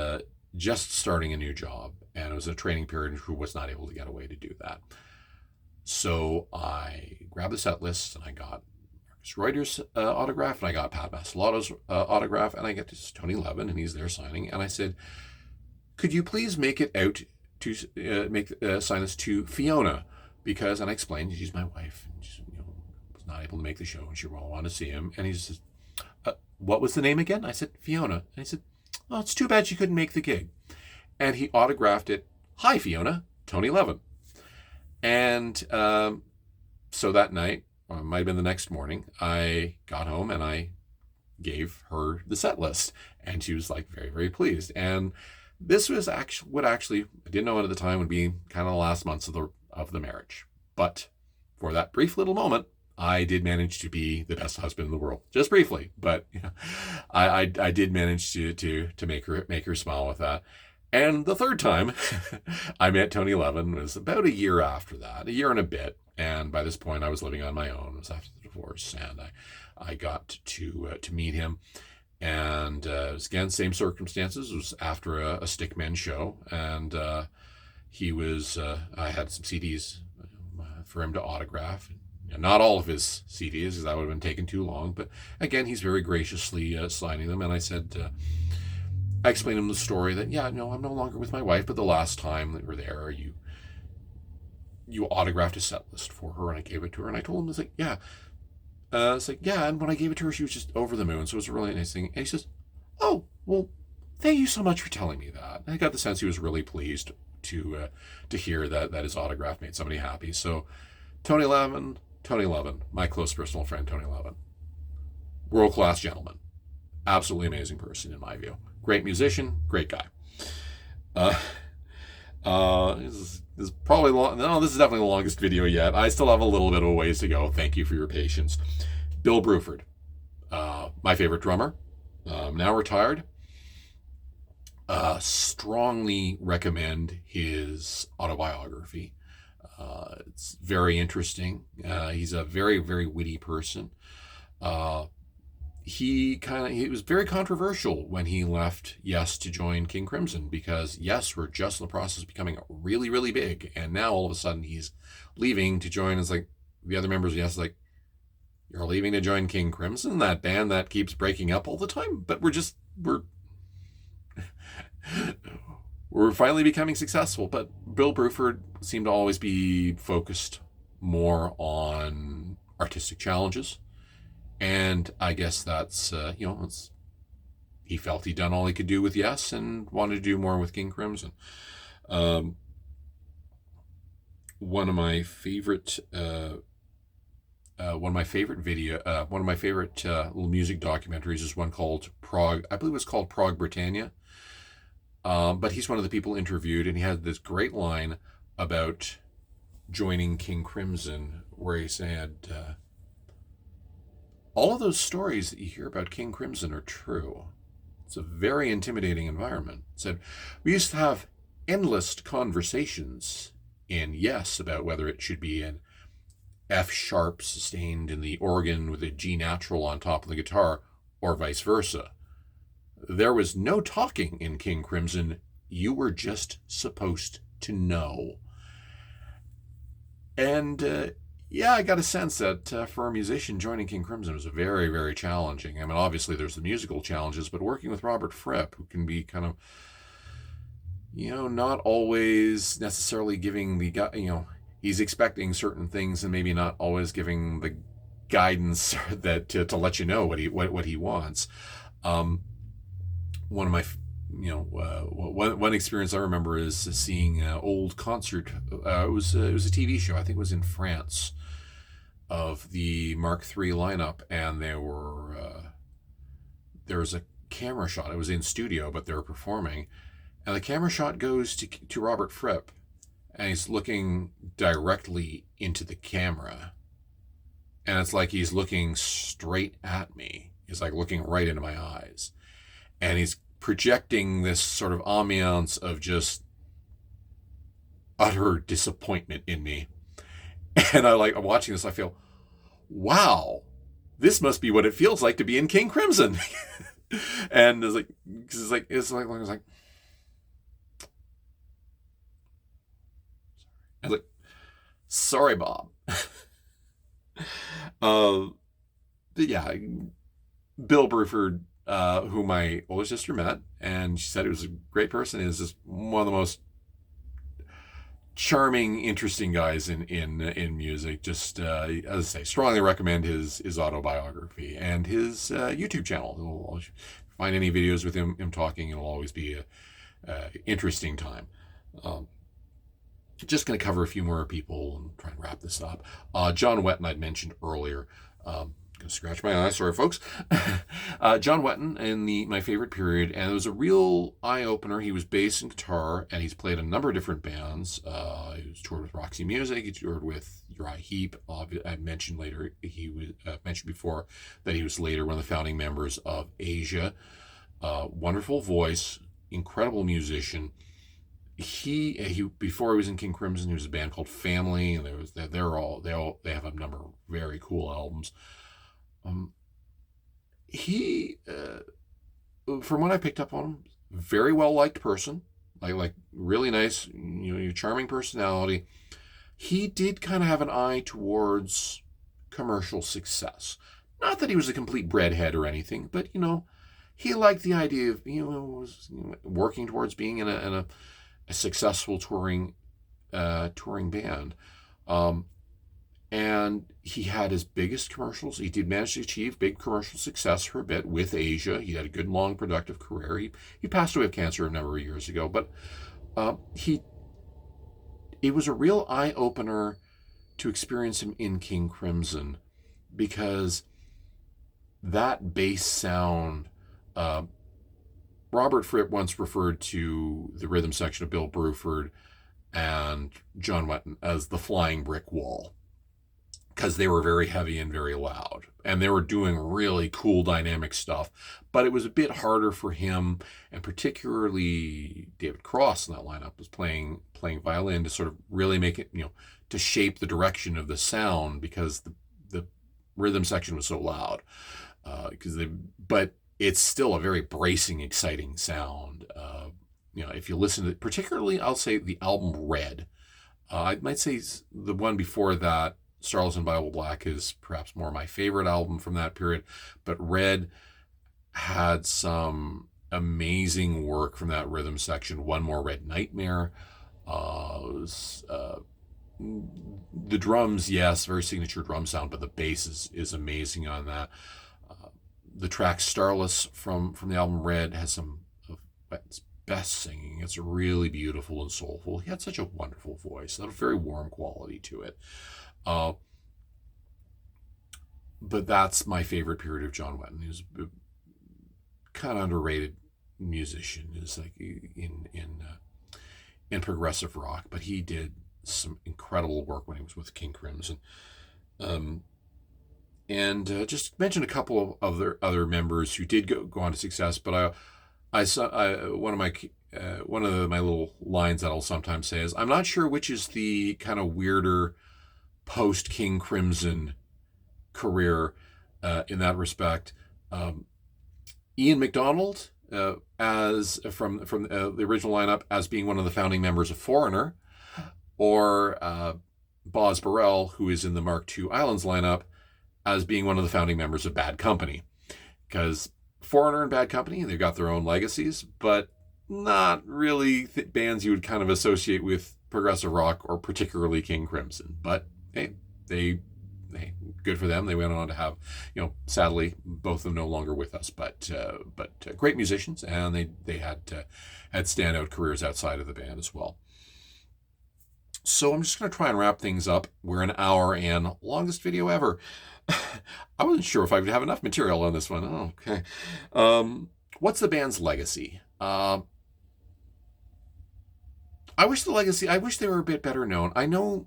S1: just starting a new job, and it was a training period, and she was not able to get away to do that. So I grabbed the set list, and I got Marcus Reuter's autograph, and I got Pat Mastelotto's autograph, and I get to Tony Levin, and he's there signing, and I said, could you please make it out to sign this to Fiona, because, and I explained, she's my wife, and she was not able to make the show, and she wanted to see him, and he says, what was the name again? I said, Fiona. And he said, oh, it's too bad she couldn't make the gig. And he autographed it, hi Fiona, Tony Levin. And so that night, or it might have been the next morning, I got home and I gave her the set list, and she was like very, very pleased. And this was what I didn't know at the time would be kind of the last months of the marriage. But for that brief little moment, I did manage to be the best husband in the world, just briefly. But I did manage to make her smile with that. And the third time I met Tony Levin was about a year after that, a year and a bit. And by this point, I was living on my own. It was after the divorce, and I got to meet him. And it was, again, same circumstances. It was after a Stickmen show, and I had some CDs for him to autograph. Not all of his CDs, because that would have been taking too long. But again, he's very graciously signing them. And I said, I explained to him the story that, I'm no longer with my wife, but the last time that we were there, you autographed a set list for her, and I gave it to her. And I told him, it's like, yeah. And when I gave it to her, she was just over the moon. So it was a really nice thing. And he says, oh, well, thank you so much for telling me that. And I got the sense he was really pleased to hear that his autograph made somebody happy. So Tony Levin, my close personal friend, Tony Levin, world-class gentleman, absolutely amazing person in my view. Great musician, great guy. This is probably long. No, this is definitely the longest video yet. I still have a little bit of a ways to go. Thank you for your patience. Bill Bruford, my favorite drummer, now retired. Strongly recommend his autobiography. It's very interesting. He's a very, very witty person. He was very controversial when he left Yes to join King Crimson, because Yes were just in the process of becoming really, really big, and now all of a sudden he's leaving to join. It's like the other members of Yes, like, you're leaving to join King Crimson, that band that keeps breaking up all the time, but we're finally becoming successful. But Bill Bruford seemed to always be focused more on artistic challenges. And I guess that's, he felt he'd done all he could do with Yes and wanted to do more with King Crimson. One of my favorite little music documentaries is one called Prague. I believe it was called Prague, Britannia. But he's one of the people interviewed, and he had this great line about joining King Crimson, where he said, all of those stories that you hear about King Crimson are true. It's a very intimidating environment. It said, we used to have endless conversations in Yes about whether it should be an F sharp sustained in the organ with a G natural on top of the guitar, or vice versa. There was no talking in King Crimson. You were just supposed to know. And yeah, I got a sense that for a musician, joining King Crimson was very, very challenging. I mean, obviously there's the musical challenges, but working with Robert Fripp, who can be kind of, not always necessarily giving the guy, he's expecting certain things and maybe not always giving the guidance that to let you know what he wants. One of my one experience I remember is seeing an old concert. It was a TV show. I think it was in France, of the Mark III lineup, and there was a camera shot. It was in studio, but they were performing, and the camera shot goes to Robert Fripp, and he's looking directly into the camera, and it's like he's looking straight at me. He's like looking right into my eyes, and he's projecting this sort of ambiance of just utter disappointment in me. And I'm watching this, I feel, wow, this must be what it feels like to be in King Crimson. And I was like, sorry, Bob. But yeah, Bill Bruford, who my older sister met, and she said he was a great person. Is just one of the most charming, interesting guys in music. Just as I say, strongly recommend his autobiography and his YouTube channel. If you find any videos with him talking, it'll always be a interesting time. Just going to cover a few more people and try and wrap this up. John Wetton I'd mentioned earlier. Gonna scratch my eye, sorry folks. John Wetton in my favorite period, and it was a real eye-opener. He was bass and guitar, and he's played a number of different bands. He was toured with Roxy Music, he toured with Uriah Heep. I mentioned mentioned before that he was later one of the founding members of Asia. Wonderful voice, incredible musician. He before he was in King Crimson, he was a band called Family, and they have a number of very cool albums. He, from what I picked up on him, very well liked person, like really nice, charming personality. He did kind of have an eye towards commercial success. Not that he was a complete breadhead or anything, but he liked the idea of working towards being in a successful touring band. And he had his biggest commercials. He did manage to achieve big commercial success for a bit with Asia. He had a good, long, productive career. He passed away of cancer a number of years ago, but it was a real eye-opener to experience him in King Crimson, because that bass sound, Robert Fripp once referred to the rhythm section of Bill Bruford and John Wetton as the flying brick wall, because they were very heavy and very loud, and they were doing really cool dynamic stuff, but it was a bit harder for him, and particularly David Cross in that lineup was playing violin to sort of really make it, to shape the direction of the sound, because the rhythm section was so loud. But it's still a very bracing, exciting sound. If you listen to it, particularly, I'll say the album Red. I might say the one before that, Starless and Bible Black, is perhaps more my favorite album from that period. But Red had some amazing work from that rhythm section. One More Red Nightmare. The drums, yes, very signature drum sound, but the bass is amazing on that. The track Starless from the album Red has some of Wetton's best singing. It's really beautiful and soulful. He had such a wonderful voice, had a very warm quality to it. But that's my favorite period of John Wetton. He was a kind of underrated musician. Is like in progressive rock, but he did some incredible work when he was with King Crimson. And just mention a couple of other members who did go on to success. But I saw one of my little lines that I'll sometimes say is, I'm not sure which is the kind of weirder post King Crimson career in that respect. Um, Ian MacDonald, as from the original lineup, as being one of the founding members of Foreigner, or Boz Burrell, who is in the Mark II Islands lineup, as being one of the founding members of Bad Company. Because Foreigner and Bad Company, they've got their own legacies, but not really bands you would kind of associate with progressive rock or particularly King Crimson. But hey, they good for them. They went on to have, sadly, both of them no longer with us, but great musicians, and they had standout careers outside of the band as well. So I'm just going to try and wrap things up. We're an hour in, longest video ever. I wasn't sure if I would have enough material on this one. Oh, okay. What's the band's legacy? I wish they were a bit better known. I know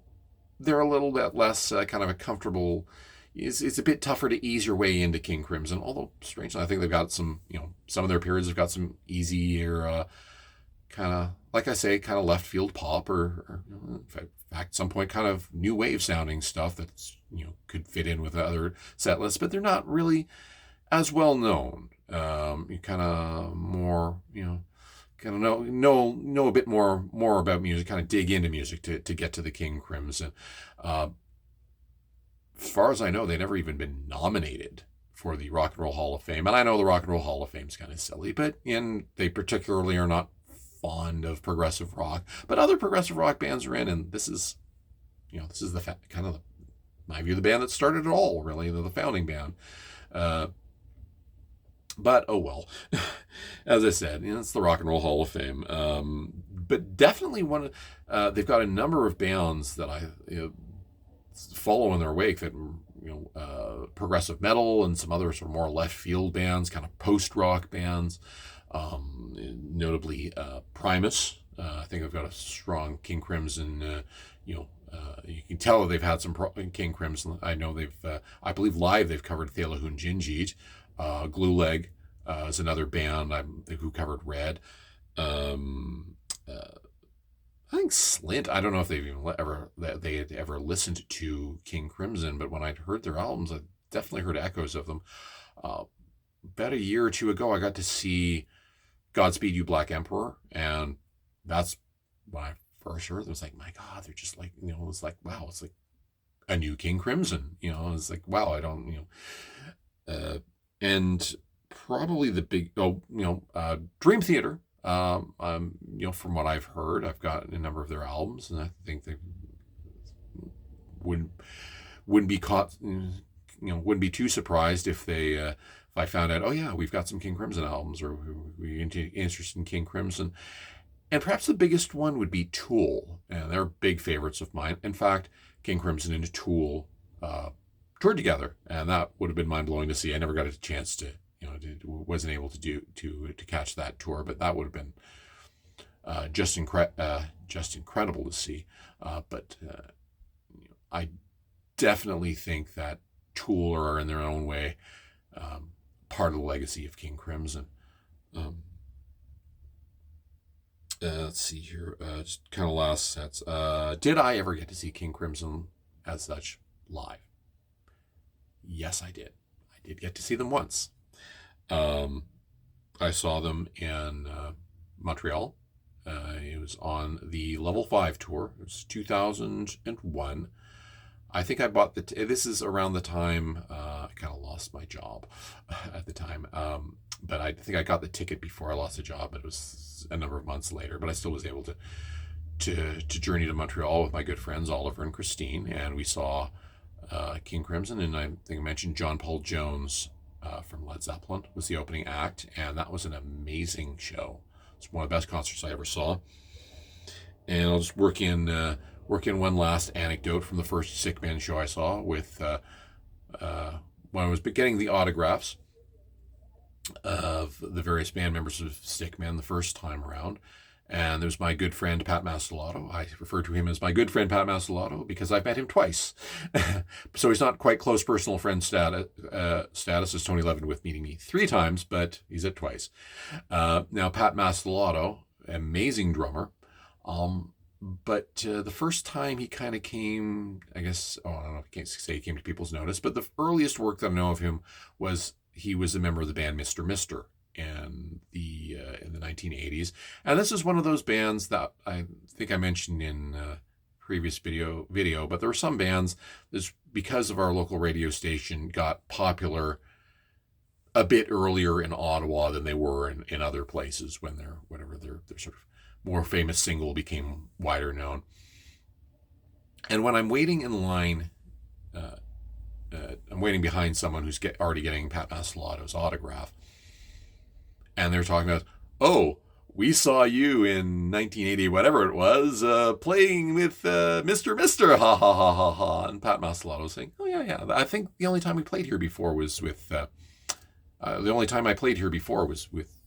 S1: they're a little bit less kind of a comfortable. It's a bit tougher to ease your way into King Crimson. Although strangely, I think they've got some. Some of their periods have got some easier, kind of, like I say, kind of left field pop, or in fact, some point, kind of new wave sounding stuff that's could fit in with other set lists, but they're not really as well known. You kind of more, kind of know a bit more about music, kind of dig into music to get to the King Crimson. As far as I know, they've never even been nominated for the Rock and Roll Hall of Fame. And I know the Rock and Roll Hall of Fame is kind of silly, but they particularly are not fond of progressive rock. But other progressive rock bands are in, and this is the kind of my view, the band that started it all, really, the founding band. But oh well, as I said, it's the Rock and Roll Hall of Fame. But definitely they've got a number of bands that I follow in their wake that progressive metal and some other sort of more left field bands, kind of post rock bands, notably Primus. I think I've got a strong King Crimson. You can tell they've had some King Crimson. I know I believe live they've covered Thelahun Jinjit. Glue Leg is another band who covered Red. I think Slint. I don't know if they had ever listened to King Crimson, but when I'd heard their albums, I definitely heard echoes of them. About a year or two ago, I got to see Godspeed You Black Emperor, and that's when I first heard it. It was like, my God, they're just like, it's like, wow, it's like a new King Crimson. It's like, wow, I don't, and probably the big, Dream Theater. From what I've heard, I've got a number of their albums, and I think they wouldn't be caught, wouldn't be too surprised if I found out, oh yeah, we've got some King Crimson albums, or we're interested in King Crimson. And perhaps the biggest one would be Tool, and they're big favorites of mine. In fact, King Crimson and Tool toured together, and that would have been mind blowing to see. I never got a chance to. Wasn't able to catch that tour, but that would have been just incredible to see. But I definitely think that Tool are in their own way part of the legacy of King Crimson. Let's see here, just kind of last sets. Did I ever get to see King Crimson as such live? Yes, I did. I did get to see them once. I saw them in Montreal. It was on the Level 5 tour. It was 2001. I think I bought this is around the time I kind of lost my job at the time. But I think I got the ticket before I lost the job, but it was a number of months later. But I still was able to journey to Montreal with my good friends Oliver and Christine, and we saw King Crimson, and I think I mentioned John Paul Jones from Led Zeppelin was the opening act, and that was an amazing show. It's one of the best concerts I ever saw. And I'll just work in one last anecdote from the first Sickman show I saw with when I was getting the autographs of the various band members of Sickman the first time around. And there's my good friend Pat Mastelotto. I refer to him as my good friend Pat Mastelotto because I've met him twice. So he's not quite close personal friend status as Tony Levin with meeting me 3 times, but he's at twice. Now, Pat Mastelotto, amazing drummer. But the first time he kind of came, I guess, I don't know if I can't say he came to people's notice, but the earliest work that I know of him was he was a member of the band Mr. Mister in the 1980s. And this is one of those bands that I think I mentioned in previous video, but there were some bands that, because of our local radio station, got popular a bit earlier in Ottawa than they were in other places when their sort of more famous single became wider known. And when I'm waiting in line, I'm waiting behind someone who's already getting Pat Mastelotto's autograph, and they're talking about, oh, we saw you in 1980, whatever it was, playing with Mr. Mister, ha ha ha ha ha. And Pat Mastelotto saying, oh yeah. I think the only time we played here before was with, the only time I played here before was with,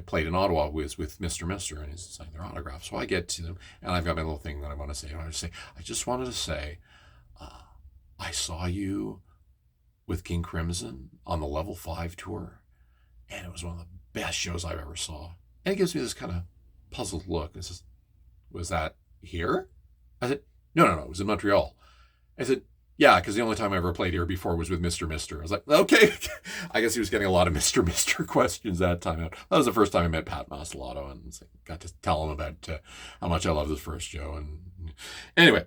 S1: played in Ottawa was with Mr. Mister, and he's signing their autograph. So I get to them, and I've got my little thing that I want to say. I just wanted to say, I saw you with King Crimson on the Level 5 tour, and it was one of the best shows I've ever saw. And it gives me this kind of puzzled look. It says, was that here? I said, no, it was in Montreal. I said, yeah, because the only time I ever played here before was with Mr. Mister. I was like, okay. I guess he was getting a lot of Mr. Mister questions that time. That was the first time I met Pat Mastelotto, and got to tell him about how much I loved his first show. And anyway,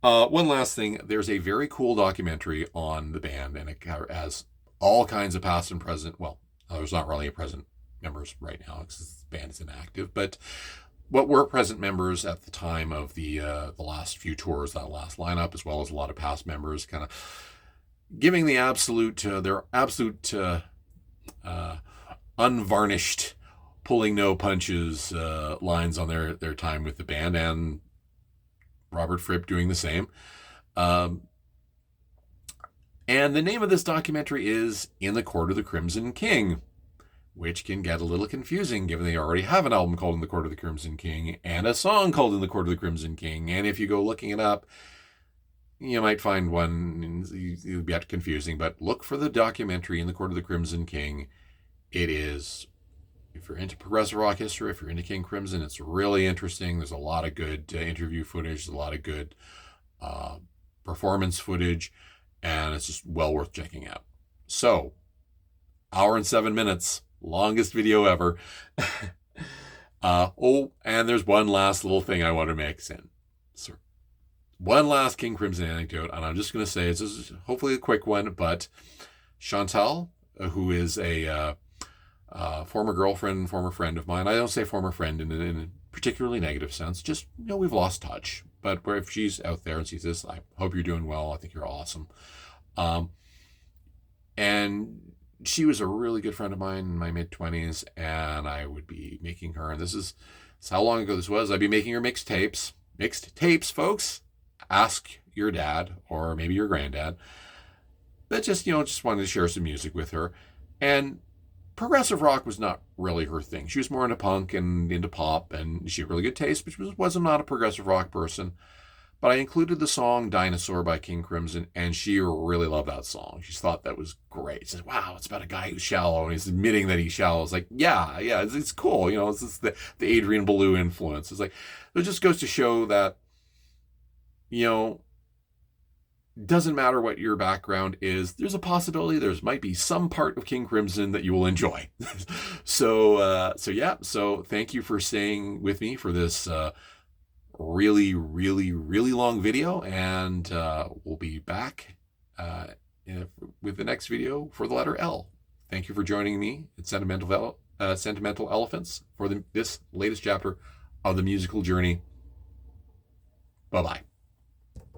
S1: one last thing. There's a very cool documentary on the band, and it has all kinds of past and present. Well, there's not really a present members right now because the band is inactive, but what were present members at the time of the last few tours, that last lineup, as well as a lot of past members, kind of giving the their absolute unvarnished, pulling no punches lines on their time with the band, and Robert Fripp doing the same. And the name of this documentary is In the Court of the Crimson King, which can get a little confusing given they already have an album called In the Court of the Crimson King and a song called In the Court of the Crimson King. And if you go looking it up, you might find one, it'll be confusing, but look for the documentary In the Court of the Crimson King. It is, if you're into progressive rock history, if you're into King Crimson, it's really interesting. There's a lot of good interview footage, a lot of good performance footage, and it's just well worth checking out. So, hour and 7 minutes. Longest video ever. And there's one last little thing I want to mix in. So, one last King Crimson anecdote, and I'm just going to say, this is hopefully a quick one, but Chantal, who is a former girlfriend, former friend of mine, I don't say former friend in a particularly negative sense, just, we've lost touch. But if she's out there and sees this, I hope you're doing well. I think you're awesome. And she was a really good friend of mine in my mid-20s, and I would be making her, and this is how long ago this was, I'd be making her mixed tapes, folks. Ask your dad, or maybe your granddad. But just wanted to share some music with her. And progressive rock was not really her thing. She was more into punk and into pop, and she had really good taste, but she was not a progressive rock person. But I included the song Dinosaur by King Crimson, and she really loved that song. She thought that was great. She said, wow, it's about a guy who's shallow, and he's admitting that he's shallow. It's like, yeah, it's cool. It's just the Adrian Belew influence. It's like, it just goes to show that, doesn't matter what your background is, there's a possibility there might be some part of King Crimson that you will enjoy. So thank you for staying with me for this really, really, really long video, and we'll be back with the next video for the letter L. Thank you for joining me at Sentimental Elephants for this latest chapter of the musical journey. Bye-bye.